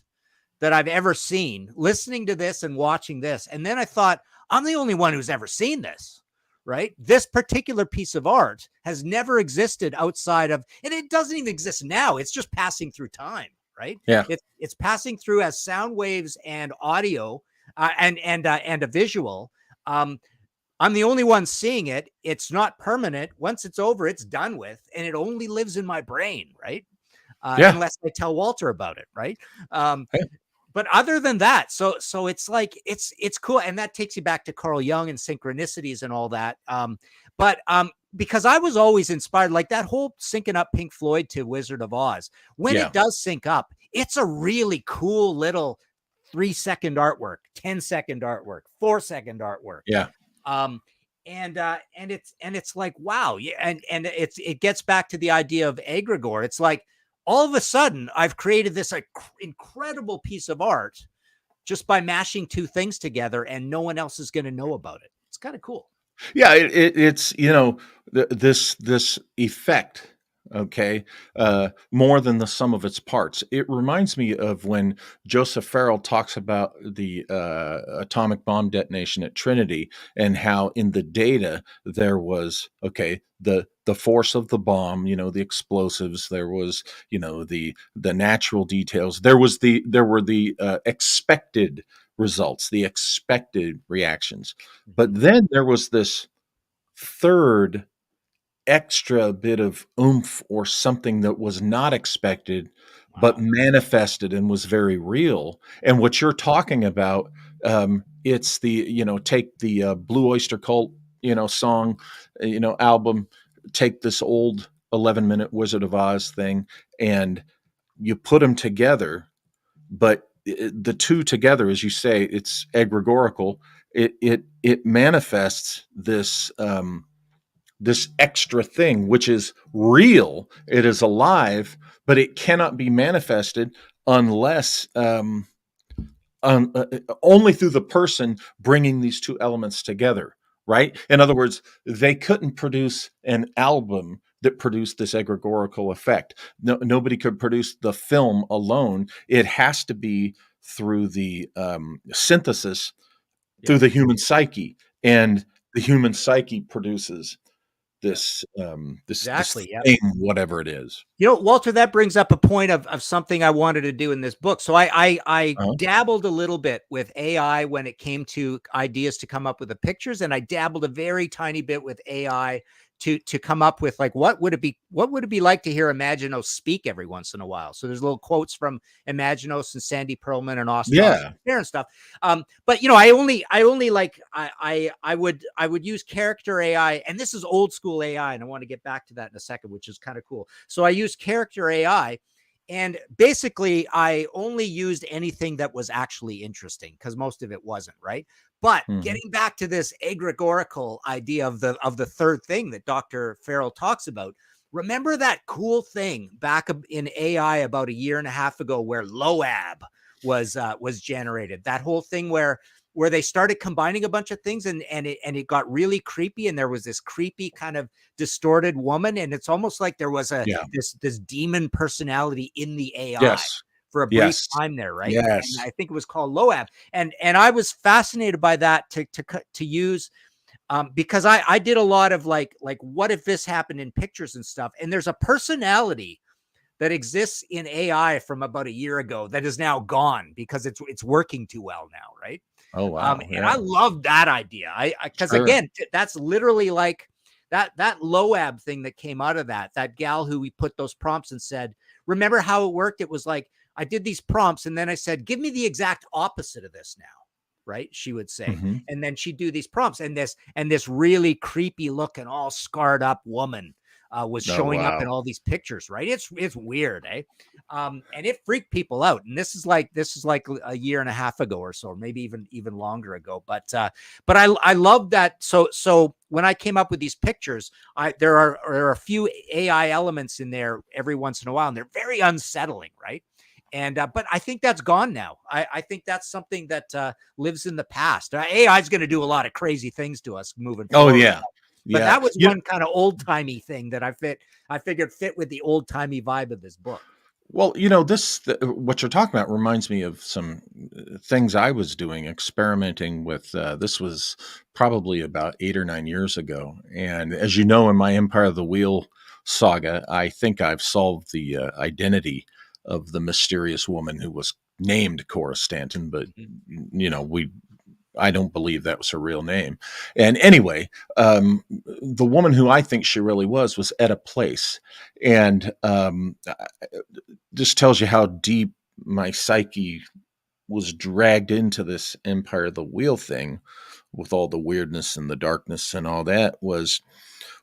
that I've ever seen, listening to this and watching this. And then I thought, I'm the only one who's ever seen this. Right? This particular piece of art has never existed outside of, and it doesn't even exist now. It's just passing through time, right? Yeah. It's passing through as sound waves and audio and a visual. I'm the only one seeing it. It's not permanent. Once it's over, it's done with, and it only lives in my brain, right? Unless I tell Walter about it, right? But other than that, so it's like it's cool, and that takes you back to Carl Jung and synchronicities and all that. But because I was always inspired, like that whole syncing up Pink Floyd to Wizard of Oz. When it does sync up, it's a really cool little 3-second artwork, 10-second artwork, 4-second artwork. Yeah. And it's like, wow, yeah, and it gets back to the idea of egregore. It's like, all of a sudden, I've created this incredible piece of art just by mashing two things together, and no one else is going to know about it. It's kind of cool. Yeah, it's this effect. Okay, more than the sum of its parts. It reminds me of when Joseph Farrell talks about the atomic bomb detonation at Trinity, and how in the data there was the force of the bomb, the explosives. There was the natural details. There were the expected results, the expected reactions. But then there was this third extra bit of oomph or something that was not expected, but manifested and was very real. And what you're talking about, it's take the Blue Oyster Cult, song, album, take this old 11-minute Wizard of Oz thing, and you put them together. But the two together, as you say, it's egregorical. It manifests this this extra thing, which is real. It is alive, but it cannot be manifested unless only through the person bringing these two elements together. Right? In other words, they couldn't produce an album that produced this egregorical effect. Nobody could produce the film alone. It has to be through the synthesis through the human psyche, and the human psyche produces this Exactly. thing, whatever it is. Walter, that brings up a point of something I wanted to do in this book. So I dabbled a little bit with AI when it came to ideas to come up with the pictures, and I dabbled a very tiny bit with AI to come up with, like, what would it be like to hear Imaginos speak every once in a while. So there's little quotes from Imaginos and Sandy Pearlman and Austin and stuff. But I would use character AI, and this is old school AI, and I want to get back to that in a second, which is kind of cool. So I used character AI, and basically I only used anything that was actually interesting, because most of it wasn't, right? But getting back to this egregorical idea of the third thing that Dr. Farrell talks about, remember that cool thing back in AI about a year and a half ago where Loab was generated? That whole thing where they started combining a bunch of things, and it got really creepy, and there was this creepy kind of distorted woman, and it's almost like there was this demon personality in the AI. Yes. for a brief Yes. time there, right? Yes. And I think it was called Loab, and I was fascinated by that to use. Because I did a lot of like what if this happened in pictures and stuff, and there's a personality that exists in AI from about a year ago that is now gone because it's working too well now, right? Oh, wow. And I love that idea. I because Sure. again, that's literally like that Loab thing that came out of that gal who we put those prompts and said, remember how it worked? It was like I did these prompts and then I said, give me the exact opposite of this now. Right, she would say, Mhm. and then she'd do these prompts, and this really creepy looking, all scarred up woman was Oh, showing up in wow. all these pictures. Right, it's weird, eh? And it freaked people out. And this is like a year and a half ago or so, or maybe even longer ago. But I love that. So when I came up with these pictures, there are a few AI elements in there every once in a while, and they're very unsettling, right? And but I think that's gone now. I think that's something that lives in the past. AI is going to do a lot of crazy things to us moving Oh, forward. yeah. But Yeah. that was one kind of old timey thing that I figured fit with the old timey vibe of this book. Well, what you're talking about reminds me of some things I was doing, experimenting with. This was probably about 8 or 9 years ago. And as you know, in my Empire of the Wheel saga, I think I've solved the identity of the mysterious woman who was named Cora Stanton, but I don't believe that was her real name. And anyway, the woman who I think she really was Etta Place. And this tells you how deep my psyche was dragged into this Empire of the Wheel thing with all the weirdness and the darkness and all that. Was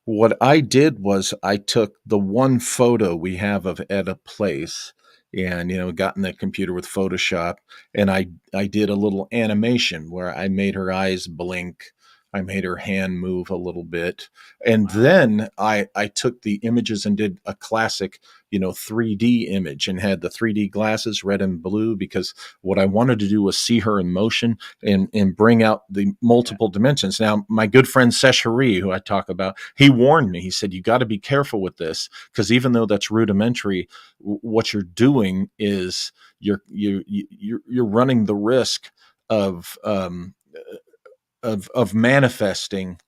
what I did was I took the one photo we have of Etta Place and got in the computer with Photoshop, and I did a little animation where I made her eyes blink, I made her hand move a little bit, and then I took the images and did a classic 3D image and had the 3D glasses, red and blue, because what I wanted to do was see her in motion and bring out the multiple dimensions. Now, my good friend Seshari, who I talk about, he warned me. He said, you got to be careful with this, because even though that's rudimentary, what you're doing is you're running the risk of manifesting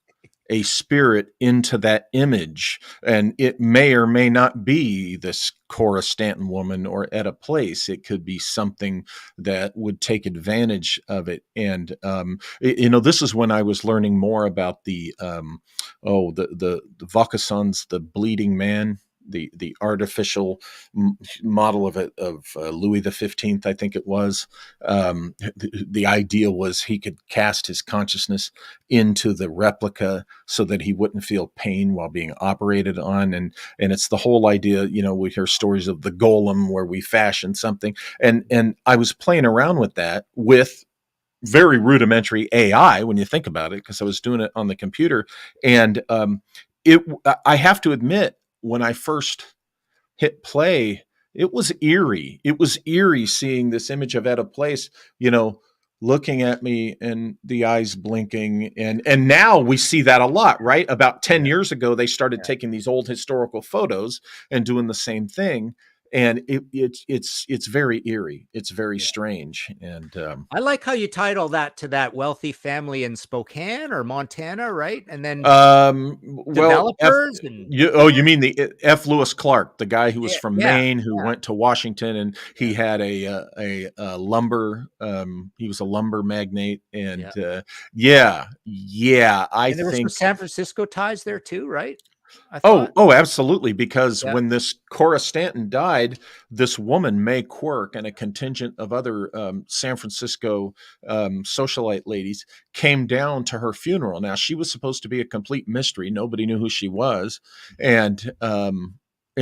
a spirit into that image, and it may or may not be this Cora Stanton woman or Etta Place. It could be something that would take advantage of it. And this is when I was learning more about the Vakasans, the bleeding man, the artificial model of it, of Louis the 15th, I think it was. The idea was he could cast his consciousness into the replica so that he wouldn't feel pain while being operated on. And it's the whole idea, we hear stories of the golem where we fashion something. And I was playing around with that with very rudimentary AI when you think about it, because I was doing it on the computer. And I have to admit, when I first hit play, it was eerie. It was eerie seeing this image of Etta Place, looking at me and the eyes blinking. And now we see that a lot, right? About 10 years ago, they started taking these old historical photos and doing the same thing. And it's very eerie. It's very strange. And I like how you tied all that to that wealthy family in Spokane or Montana, right? And then well, developers and you mean the F. Lewis Clark, the guy who was from yeah, Maine, who went to Washington, and he had a lumber. He was a lumber magnate, and I and there were some think. San Francisco ties there too, right? I thought. Oh, absolutely. Because Yeah. when this Cora Stanton died, this woman, May Quirk, and a contingent of other San Francisco socialite ladies came down to her funeral. Now, she was supposed to be a complete mystery. Nobody knew who she was. And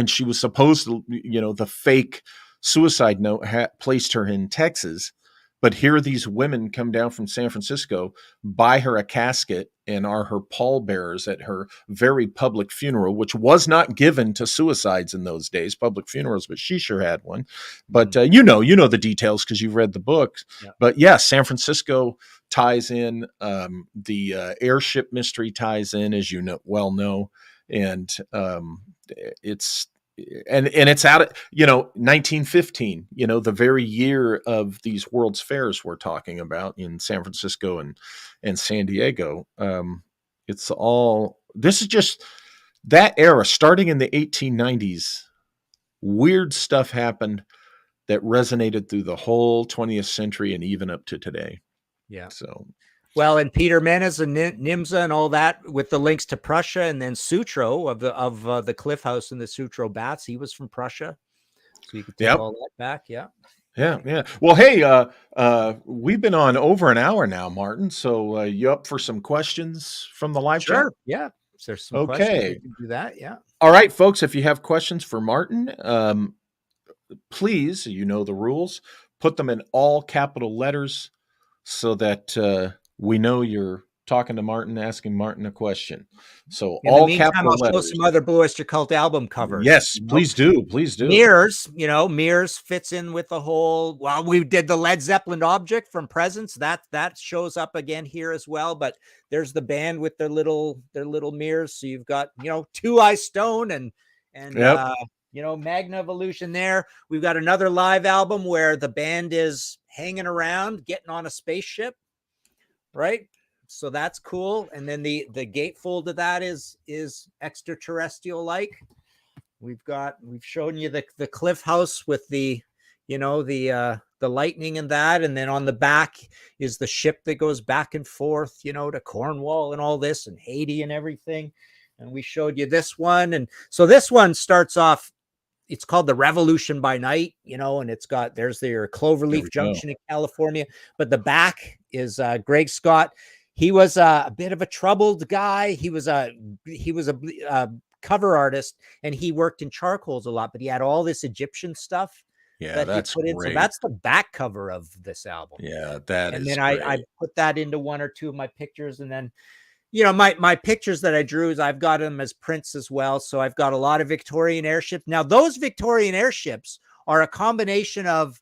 she was supposed to, the fake suicide note placed her in Texas. But here these women come down from San Francisco, buy her a casket, and are her pallbearers at her very public funeral, which was not given to suicides in those days, public funerals, but she sure had one. But you know the details because you've read the book. Yeah. But yeah, San Francisco ties in, the airship mystery ties in, as you well know, and it's and it's out of 1915, the very year of these World's Fairs we're talking about in San Francisco and San Diego. This is just that era, starting in the 1890s. Weird stuff happened that resonated through the whole 20th century and even up to today. Yeah. So, well, and Peter Menes and Nimza and all that, with the links to Prussia, and then Sutro of the Cliff House and the Sutro Bats. He was from Prussia, so you could take all that back. Yeah. Yeah. Well, hey, we've been on over an hour now, Martin. So you up for some questions from the live chat? Yeah. If there's some questions, we can do that. Yeah. All right, folks. If you have questions for Martin, please, the rules, put them in all capital letters so that we know you're talking to Martin, asking Martin a question. So in all the meantime, capital I'll letters. show some other Blue Oyster Cult album covers. Yes, please do. Please do. Mirrors, Mirrors fits in with the whole. Well, we did the Led Zeppelin Object from Presence. That shows up again here as well. But there's the band with their little mirrors. So you've got Two Eye Stone and Magna Evolution there. We've got another live album where the band is hanging around, getting on a spaceship, right? So that's cool. And then the gatefold of that is extraterrestrial like. We've shown you the Cliff House with the lightning and that, and then on the back is the ship that goes back and forth, to Cornwall and all this, and Haiti and everything. And we showed you this one, and so this one starts off. It's called the Revolution by Night, and there's your Cloverleaf Junction in California, but the back is Greg Scott. He was a bit of a troubled guy. He was a cover artist, and he worked in charcoals a lot, but he had all this Egyptian stuff that's he put in. great. So that's the back cover of this album. Yeah, that and is then great. I put that into one or two of my pictures, and then my pictures that I drew is I've got them as prints as well. So I've got a lot of Victorian airships. Now those Victorian airships are a combination of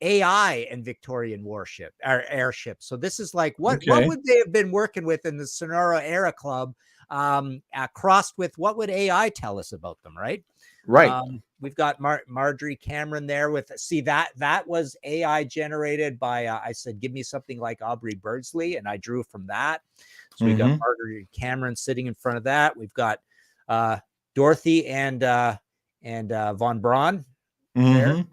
AI and Victorian airships. So this is like what would they have been working with in the Sonora Era Club, crossed with what would AI tell us about them, right? We've got Marjorie Cameron there that was AI generated by I said give me something like Aubrey Birdsley, and I drew from that. So we got Marjorie Cameron sitting in front of that. We've got Dorothy and Von Braun there.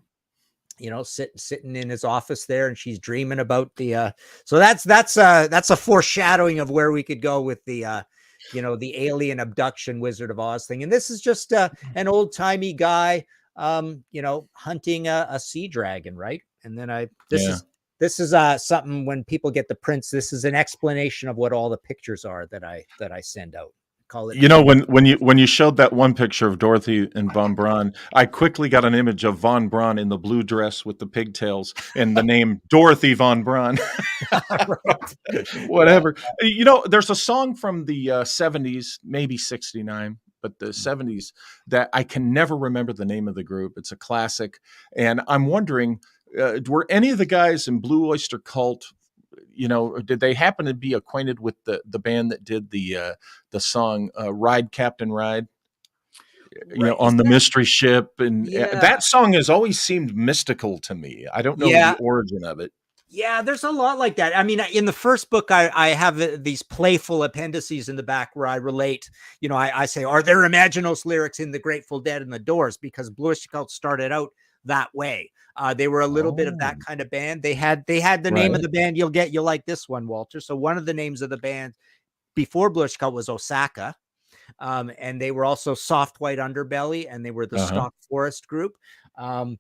Sitting in his office there, and she's dreaming about the so that's a foreshadowing of where we could go with the the alien abduction Wizard of Oz thing. And this is just an old-timey guy hunting a sea dragon, right? And then this is something when people get the prints, this is an explanation of what all the pictures are that I send out. Call it. When you showed that one picture of Dorothy and Von Braun, I quickly got an image of Von Braun in the blue dress with the pigtails and the name Dorothy Von Braun. Whatever. There's a song from the 70s, maybe 69, but the 70s that I can never remember the name of the group. It's a classic. And I'm wondering, were any of the guys in Blue Oyster Cult, did they happen to be acquainted with the band that did the song Ride Captain Ride? On the mystery ship, and that song has always seemed mystical to me. I don't know the origin of it. Yeah, there's a lot like that. I mean, in the first book, I have these playful appendices in the back where I relate. I say, are there Imaginos lyrics in the Grateful Dead and the Doors? Because Blue Oyster Cult started out that way. They were a little bit of that kind of band. They had the name of the band. You'll like this one, Walter. So one of the names of the band before Blue Oyster Cult was Osaka. And they were also Soft White Underbelly, and they were the Stock Forest group. And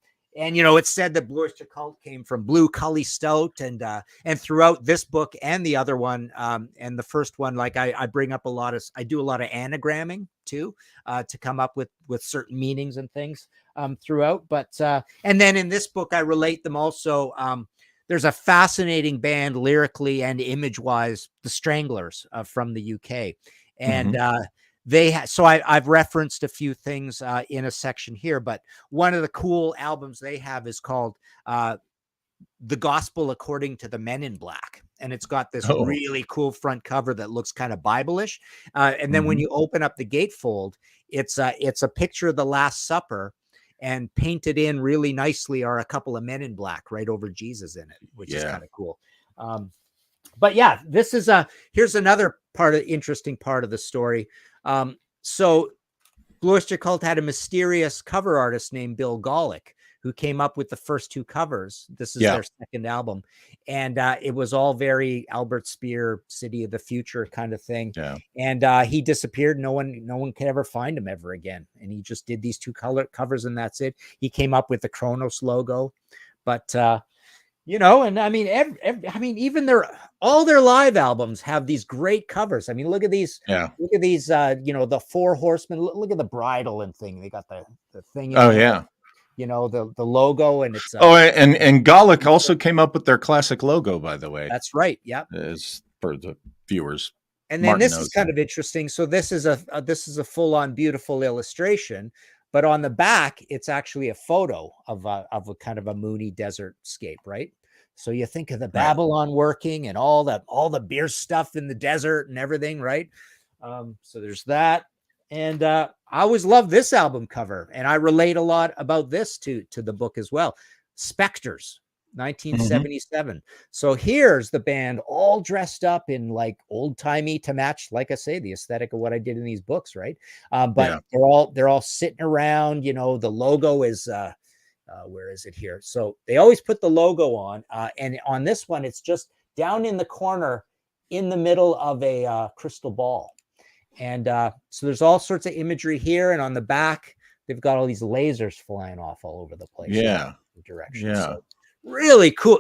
it's said that Blue Oyster Cult came from Blue Cully Stout, and throughout this book and the other one, and the first one, like I bring up I do a lot of anagramming too, to come up with certain meanings and things throughout. But and then in this book, I relate them also. There's a fascinating band lyrically and image wise, the Stranglers from the UK, and I've referenced a few things in a section here, but one of the cool albums they have is called The Gospel According to the Men in Black. and it's got this Oh, really cool front cover that looks kind of Bible-ish. And then when you open up the gatefold, it's a picture of the Last Supper, and painted in really nicely are a couple of men in black right over Jesus in it, which is kind of cool. But yeah, this is here's another interesting part of the story. So Blue Oyster Cult had a mysterious cover artist named Bill Golick, who came up with the first two covers. This is their second album. And it was all very Albert Speer, City of the Future kind of thing. Yeah. And he disappeared. No one could ever find him ever again. And he just did these two covers, and that's it. He came up with the Chronicles logo. But you know, and I mean, even all their live albums have these great covers. I mean, look at these. Yeah. Look at these. You know, the Four Horsemen. Look at the bridle and thing. They got the thing. In Oh there, yeah. you know, the logo, and it's. And Golick also came up with their classic logo, by the way. That's right. Yeah. As for the viewers. And then this is kind of interesting. So this is a full-on beautiful illustration. But on the back, it's actually a photo of a kind of a moony desert scape, right? So you think of the Babylon working and all the beer stuff in the desert and everything, right? So there's that. And I always love this album cover, and I relate a lot about this to the book as well. Spectres, 1977. So here's the band all dressed up in like old timey to match, like I say, the aesthetic of what I did in these books, right? But they're all sitting around. You know, the logo is where is it here? So they always put the logo on, and on this one, it's just down in the corner, in the middle of a crystal ball. And so there's all sorts of imagery here, and on the back, they've got all these lasers flying off all over the place. Yeah, direction. Yeah. So really cool.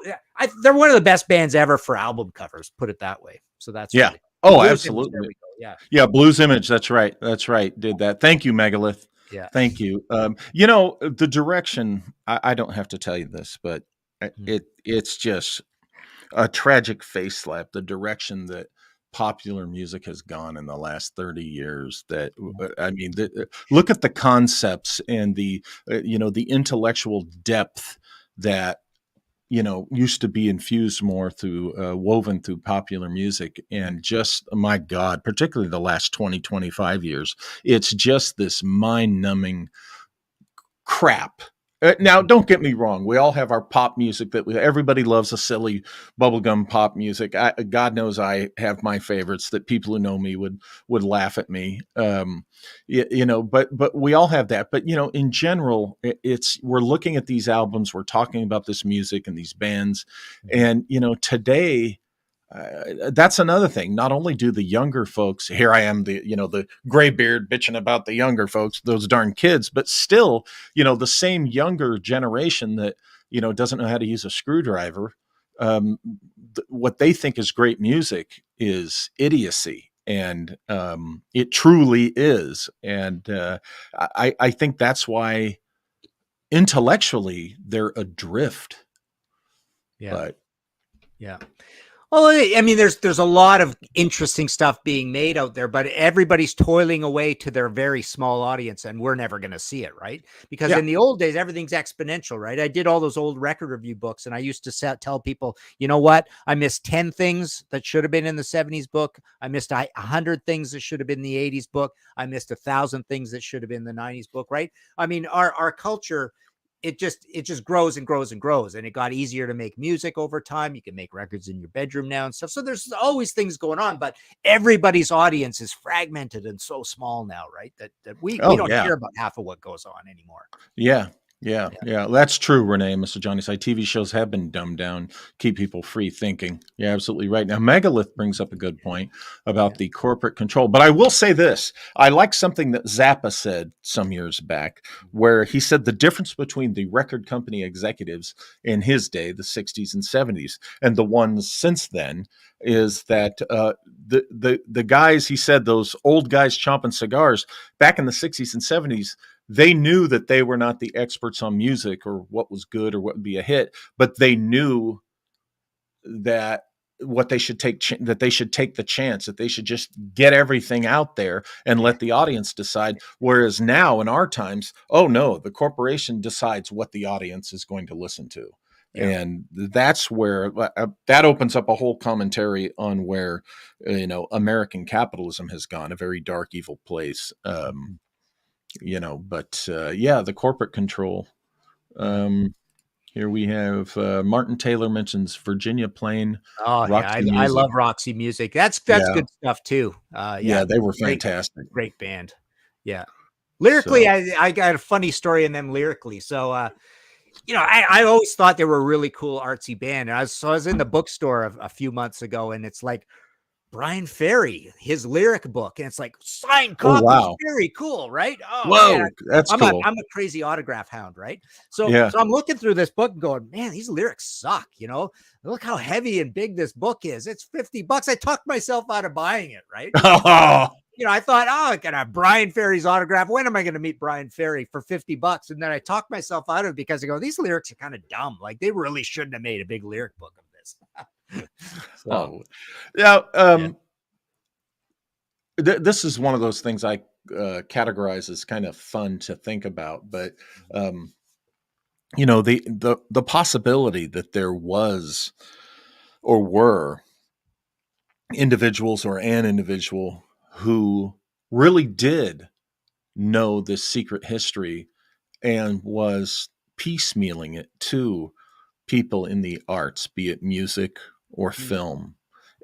They're one of the best bands ever for album covers, put it that way. So that's really cool. Oh, Blues absolutely. Image, yeah, Blues Image. That's right. Did that. Thank you, Megalith. Yeah. Thank you. You know, the direction, I don't have to tell you this, but it's just a tragic face slap. The direction that popular music has gone in the last 30 years. That I mean, look at the concepts and the the intellectual depth that used to be infused more through woven through popular music. And just, my God, particularly the last 20-25 years, it's just this mind-numbing crap. Now, don't get me wrong. We all have our pop music that everybody loves, a silly bubblegum pop music. God knows I have my favorites that people who know me would laugh at me. But we all have that. But, in general, we're looking at these albums, we're talking about this music and these bands. And, today, that's another thing. Not only do the younger folks, here I am, the gray beard bitching about the younger folks, those darn kids, but still, the same younger generation that, doesn't know how to use a screwdriver. What they think is great music is idiocy. And it truly is. And I think that's why intellectually they're adrift. Yeah. But, yeah. Well, I mean, there's a lot of interesting stuff being made out there, but everybody's toiling away to their very small audience, and we're never going to see it, right? Because in the old days, everything's exponential, right? I did all those old record review books, and I used to tell people, you know what? I missed 10 things that should have been in the 70s book. I missed 100 things that should have been the 80s book. I missed 1,000 things that should have been the 90s book, right? I mean, our culture, it just grows and grows and grows, and it got easier to make music over time. You can make records in your bedroom now and stuff. So there's always things going on, but everybody's audience is fragmented and so small now, right? That we don't hear about half of what goes on anymore. Yeah, that's true, Renee. Mr. Johnny Side, TV shows have been dumbed down, keep people free thinking. Yeah, absolutely right. Now, Megalith brings up a good point about the corporate control. But I will say this. I like something that Zappa said some years back, where he said the difference between the record company executives in his day, the 60s and 70s, and the ones since then, is that the guys, he said, those old guys chomping cigars back in the 60s and 70s, they knew that they were not the experts on music or what was good or what would be a hit, but they knew that they should take the chance, that they should just get everything out there and let the audience decide. Whereas now in our times, oh no, the corporation decides what the audience is going to listen to. And that's where that opens up a whole commentary on where, American capitalism has gone, a very dark, evil place. But the corporate control. Here we have Martin Taylor mentions Virginia Plain. Oh Roxy yeah, I Music. love Roxy Music. That's good stuff too. Yeah, they were fantastic. Great band. Yeah. Lyrically, So. I got a funny story in them lyrically. So, I always thought they were a really cool artsy band. And I was in the bookstore a few months ago, and it's like Brian Ferry, his lyric book, and it's like signed copies. Wow. Very cool, right? Oh, whoa, man. that's cool. I'm a crazy autograph hound, right? So I'm looking through this book and going, man, these lyrics suck. Look how heavy and big this book is. It's $50. I talked myself out of buying it, right? I thought, I can have Brian Ferry's autograph. When am I going to meet Brian Ferry for $50? And then I talked myself out of it because I go, these lyrics are kind of dumb. Like they really shouldn't have made a big lyric book of this. This is one of those things I categorize as kind of fun to think about, but the possibility that there was or were individuals or an individual who really did know this secret history and was piecemealing it to people in the arts, be it music or film.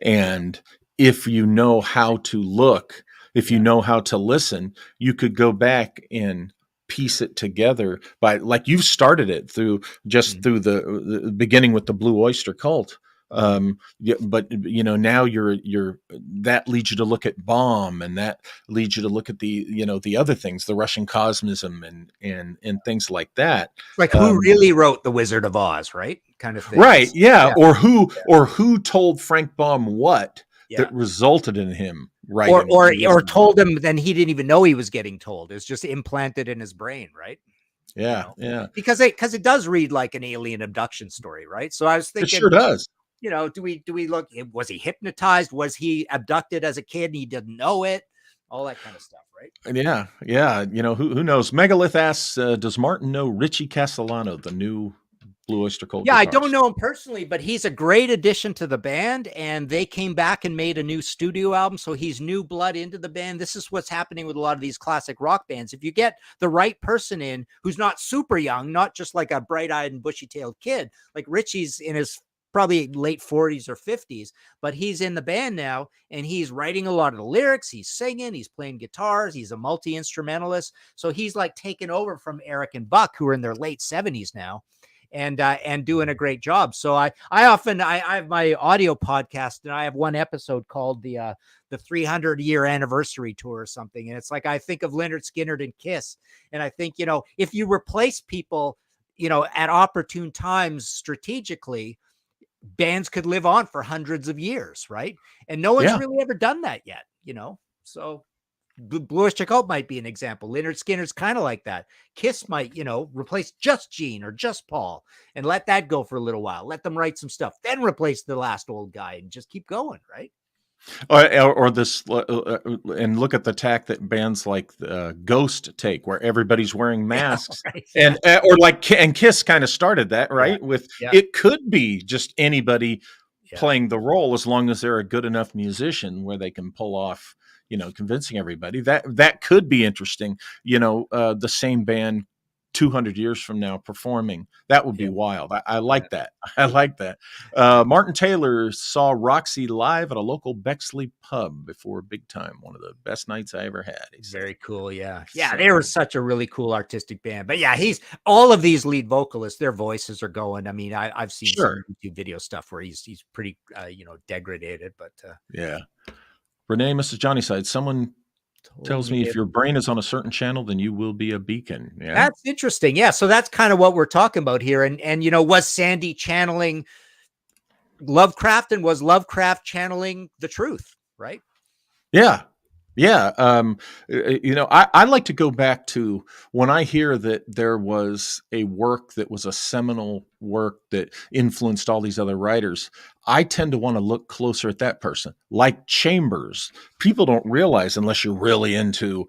And if you know how to look, if you know how to listen, you could go back and piece it together by, like you've started it through the beginning with the Blue Oyster Cult. But now you're that leads you to look at Bomb, and that leads you to look at the other things, the Russian cosmism and things like that. Like who really wrote The Wizard of Oz, right? Kind of thing. Right. Yeah. Or who told Frank Baum what that resulted in him writing, or told him, then he didn't even know he was getting told. It's just implanted in his brain, right? Yeah. Yeah. Because it does read like an alien abduction story, right? So I was thinking, it sure does. Do we look? Was he hypnotized? Was he abducted as a kid and he didn't know it? All that kind of stuff, right? Yeah, yeah. Who knows? Megalith asks, does Martin know Richie Castellano, the new Blue Oyster Cult? Yeah, I don't know him personally, but he's a great addition to the band, and they came back and made a new studio album, so he's new blood into the band. This is what's happening with a lot of these classic rock bands. If you get the right person in who's not super young, not just like a bright-eyed and bushy-tailed kid, like Richie's in his probably late 40s or 50s, but he's in the band now and he's writing a lot of the lyrics. He's singing, he's playing guitars, he's a multi-instrumentalist. So he's like taken over from Eric and Buck, who are in their late 70s now, and doing a great job. So I have my audio podcast, and I have one episode called the 300-year anniversary tour or something. And it's like, I think of Lynyrd Skynyrd and Kiss. And I think, if you replace people, at opportune times strategically, bands could live on for hundreds of years, right? And no one's really ever done that yet, So Blue Oyster Cult might be an example. Lynyrd Skynyrd's kind of like that. Kiss might, replace just Gene or just Paul and let that go for a little while. Let them write some stuff, then replace the last old guy and just keep going, right? Or this, and look at the tack that bands like Ghost take, where everybody's wearing masks, right. and Kiss kind of started that, right? It could be just anybody playing the role, as long as they're a good enough musician where they can pull off, convincing everybody. That could be interesting. The same band 200 years from now performing, that would be wild. I like that. I like that. Martin Taylor saw Roxy live at a local Bexley pub before Big Time. One of the best nights I ever had. Very cool. Yeah. They were such a really cool artistic band. But he's all of these lead vocalists, their voices are going. I mean, I've seen some YouTube video stuff where he's pretty degraded, but Renee, Mrs. Johnny side, someone tells me if your brain is on a certain channel, then you will be a beacon. Yeah, that's interesting. Yeah, so that's kind of what we're talking about here. And was Sandy channeling Lovecraft, and was Lovecraft channeling the truth? Right? Yeah, Yeah. I like to go back to when I hear that there was a work that was a seminal work that influenced all these other writers. I tend to want to look closer at that person, like Chambers. People don't realize, unless you're really into,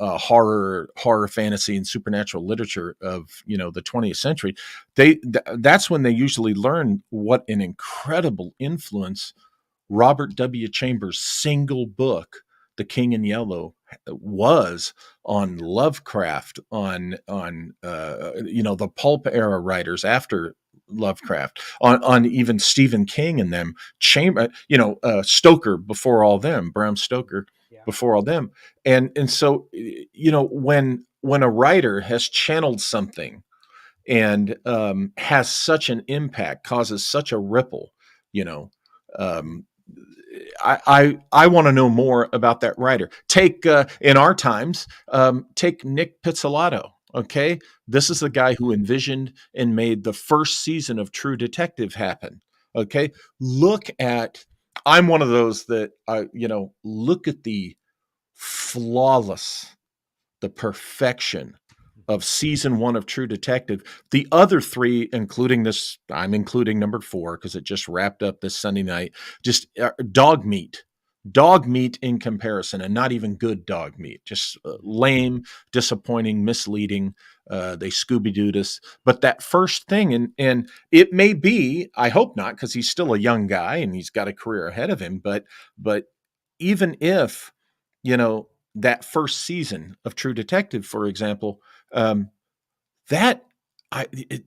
horror, fantasy, and supernatural literature of, the 20th century. That's when they usually learn what an incredible influence Robert W. Chambers' single book, The King in Yellow, was on Lovecraft, on the pulp era writers after Lovecraft, on even Stephen King and them, Stoker before all them, Bram Stoker Yeah. before all them, and so when a writer has channeled something and has such an impact, causes such a ripple, you know. Um, I want to know more about that writer. Take in our times, take Nick Pizzolatto. Okay, this is the guy who envisioned and made the first season of True Detective happen. Okay, look at. I'm one of those that look at the flawless, the perfection of season 1 of True Detective. The other 3, including this, I'm including number 4 because it just wrapped up this Sunday night, just dog meat. Dog meat in comparison, and not even good dog meat. Just lame, disappointing, misleading. They Scooby-Dooed us. But that first thing, and it may be, I hope not, because he's still a young guy and he's got a career ahead of him. But even if, that first season of True Detective, for example, um, that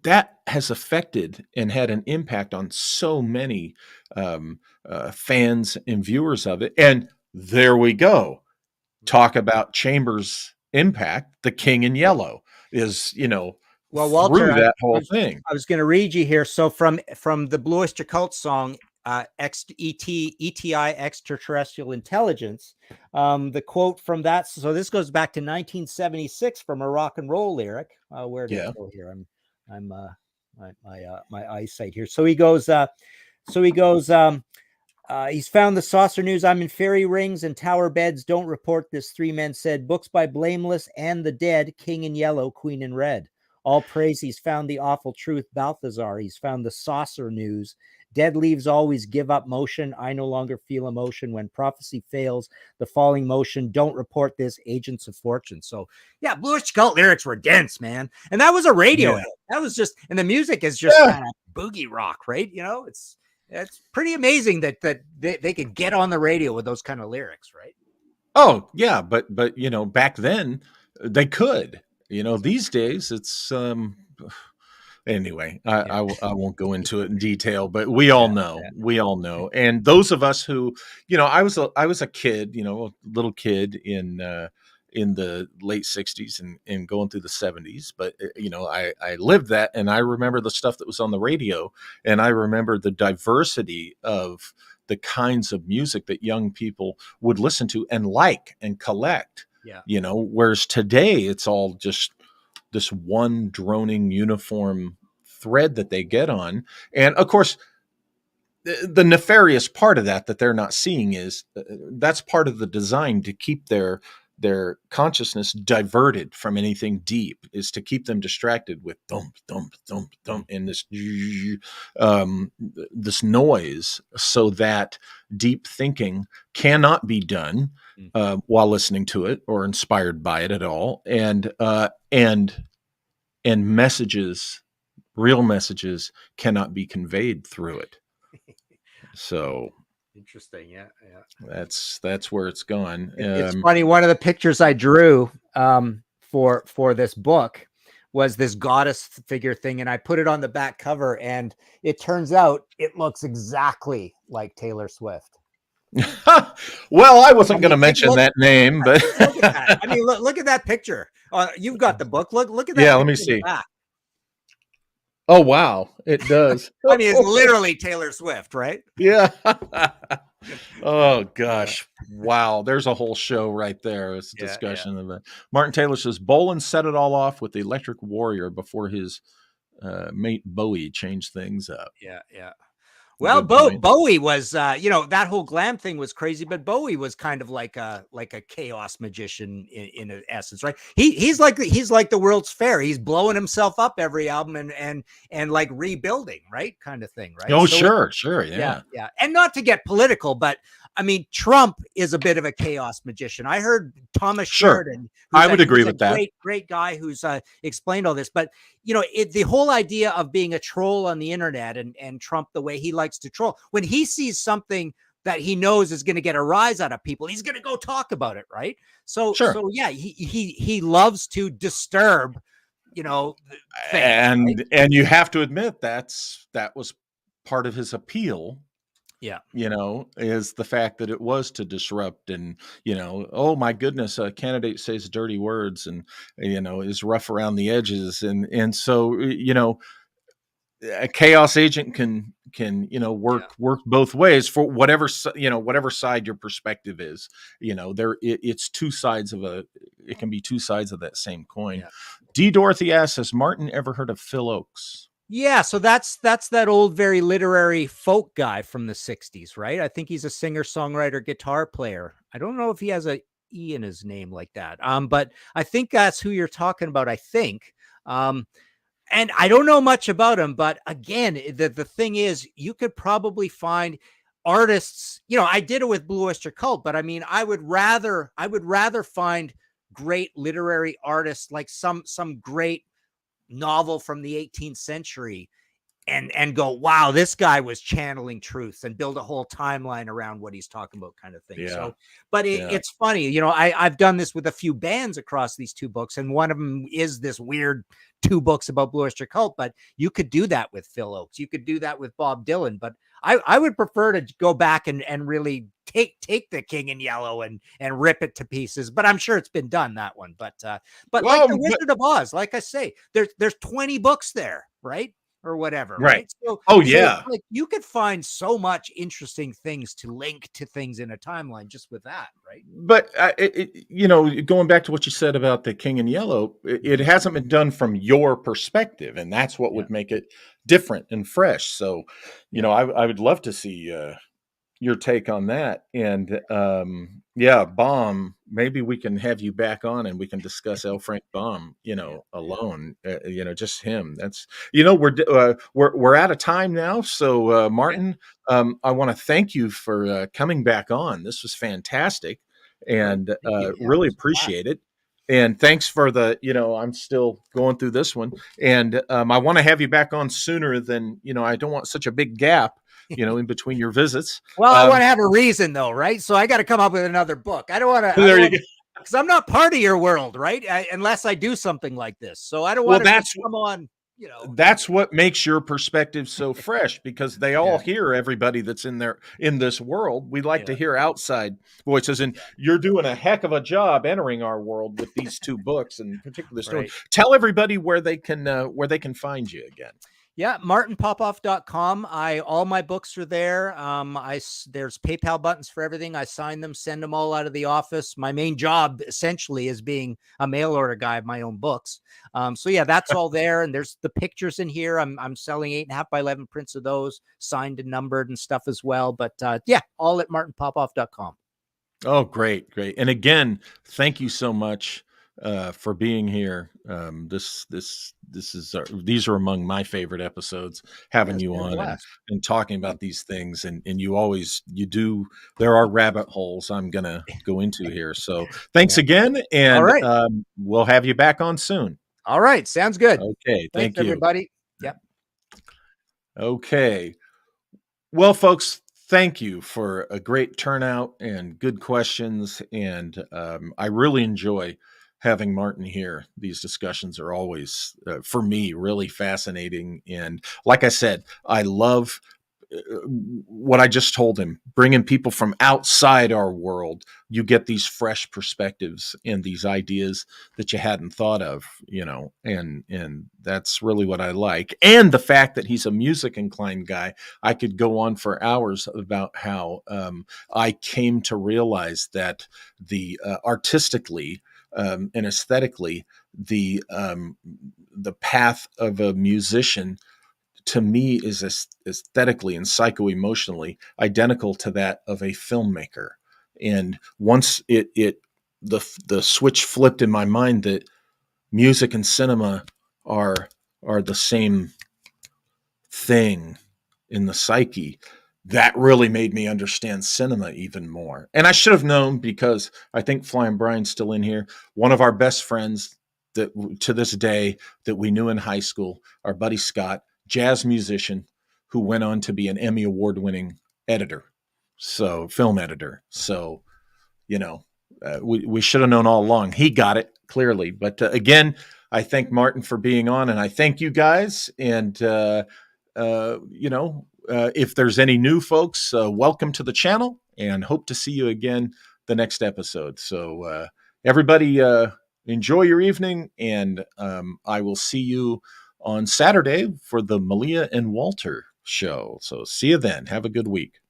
that has affected and had an impact on so many fans and viewers of it. And there we go. Talk about Chambers' impact. The King in Yellow is, Well, through Walter, that whole thing. I was going to read you here. So from the Blue Oyster Cult song, ETI, Extraterrestrial Intelligence, the quote from that. So this goes back to 1976 from a rock and roll lyric. Where did it go here? I'm my eyesight here. So he goes. He's found the saucer news. I'm in fairy rings and tower beds. Don't report this. 3 men said. Books by Blameless and the Dead. King in yellow, queen in red. All praise. He's found the awful truth. Balthazar. He's found the saucer news. Dead leaves always give up motion. I no longer feel emotion. When prophecy fails, the falling motion. Don't report this. Agents of fortune. So yeah, Blue Oyster Cult lyrics were dense, man. And that was a radio hit. That was just, and the music is just kind of boogie rock, right? It's pretty amazing that they could get on the radio with those kind of lyrics, right? Oh yeah, but back then they could. These days it's anyway. I won't go into it in detail, but we all know. And those of us who, I was a kid, a little kid in the late 60s and going through the 70s, but I lived that, and I remember the stuff that was on the radio, and I remember the diversity of the kinds of music that young people would listen to and like and collect. Whereas today it's all just this one droning uniform thread that they get on. And of course, the nefarious part of that they're not seeing is that's part of the design to keep their consciousness diverted from anything deep, is to keep them distracted with thump, thump, thump, thump, and this noise, so that deep thinking cannot be done while listening to it or inspired by it at all. And messages, real messages, cannot be conveyed through it. So interesting. Yeah. That's where it's gone. It's funny. One of the pictures I drew for this book was this goddess figure thing, and I put it on the back cover, and it turns out it looks exactly like Taylor Swift. Well, I wasn't going to mention that name, but look at that. I mean, look at that picture. You've got the book. Look at that. Yeah, let me see. Oh, wow. It does. I mean, it's literally Taylor Swift, right? Yeah. Oh, gosh. Wow. There's a whole show right there. It's a discussion of it. Martin Taylor says, Boland set it all off with the Electric Warrior before his mate Bowie changed things up. Yeah. Well, Good point. Bowie was, that whole glam thing was crazy, but Bowie was kind of like a chaos magician in essence, right? He's like the World's Fair. He's blowing himself up every album and like rebuilding, right, kind of thing, right? Oh, So sure, yeah. yeah, and not to get political, but I mean, Trump is a bit of a chaos magician. I heard Thomas Sure. Sheridan, I would agree who's a with that. great guy who's explained all this. But the whole idea of being a troll on the internet and Trump, the way he likes to troll, when he sees something that he knows is going to get a rise out of people, he's going to go talk about it, right? So Sure. yeah, he loves to disturb, things, And right? you have to admit that was part of his appeal. Yeah. Is the fact that it was to disrupt and, oh my goodness, a candidate says dirty words and, is rough around the edges. And so, a chaos agent can, work both ways for whatever side your perspective is, it's two sides it can be two sides of that same coin. Yeah. D. Dorothy asks, has Martin ever heard of Phil Oakes? Yeah, so that's that old, very literary folk guy from the 60s, right? I think he's a singer-songwriter, guitar player. I don't know if he has a E in his name like that. But I think that's who you're talking about, I think. And I don't know much about him, but again, the thing is, you could probably find artists, I did it with Blue Oyster Cult, but I mean, I would rather find great literary artists, like some great novel from the 18th century and go, wow, this guy was channeling truth, and build a whole timeline around what he's talking about, kind of thing. Yeah. So, but it's funny, I've done this with a few bands across these two books, and one of them is this weird 2 books about Blue Oyster Cult, but you could do that with Phil Oakes. You could do that with Bob Dylan, but I would prefer to go back and really take the King in Yellow and rip it to pieces. But I'm sure it's been done, that one. But like the Wizard of Oz, like I say, there's 20 books there, right? Or whatever, right? So, yeah. Like, you could find so much interesting things to link to things in a timeline just with that, right? But going back to what you said about the King in Yellow, it hasn't been done from your perspective, and that's what would make it different and fresh. So, I would love to see your take on that. And Baum, maybe we can have you back on and we can discuss L. Frank Baum, alone, just him. That's, we're out of time now. So Martin, I want to thank you for coming back on. This was fantastic and really appreciate it. And thanks for I'm still going through this one. And I want to have you back on sooner than, I don't want such a big gap, in between your visits. Well, I want to have a reason though, right? So I got to come up with another book. I don't want to, there you go. Because I'm not part of your world, right? Unless I do something like this. So I don't want to come on, That's what makes your perspective so fresh, because they all hear everybody that's in this world. We like to hear outside voices, and you're doing a heck of a job entering our world with these 2 books, and particularly story. Right. Tell everybody where they can find you again. Yeah, martinpopoff.com. All my books are there. There's PayPal buttons for everything. I sign them, send them all out of the office. My main job essentially is being a mail order guy of my own books. So yeah, that's all there. And there's the pictures in here. I'm selling 8.5 by 11 prints of those, signed and numbered and stuff as well. But all at martinpopoff.com. Oh, great. And again, thank you so much for being here. These are among my favorite episodes, having you on and talking about these things. And you do, there are rabbit holes I'm going to go into here. So thanks again. And we'll have you back on soon. All right. Sounds good. Okay. Thanks, you, everybody. Yep. Okay. Well, folks, thank you for a great turnout and good questions. And I really enjoy having Martin here. These discussions are always, for me, really fascinating. And like I said, I love what I just told him, bringing people from outside our world. You get these fresh perspectives and these ideas that you hadn't thought of, and that's really what I like. And the fact that he's a music inclined guy, I could go on for hours about how I came to realize that the artistically and aesthetically, the path of a musician to me is aesthetically and psycho-emotionally identical to that of a filmmaker. And once the switch flipped in my mind that music and cinema are the same thing in the psyche, that really made me understand cinema even more. And I should have known, because I think Flying Brian's still in here. One of our best friends that to this day that we knew in high school, our buddy Scott, jazz musician who went on to be an Emmy award-winning editor, so film editor. So, we should have known all along. He got it clearly. But again, I thank Martin for being on, and I thank you guys. And if there's any new folks, welcome to the channel, and hope to see you again the next episode. So everybody, enjoy your evening, and I will see you on Saturday for the Malia and Walter show. So see you then. Have a good week.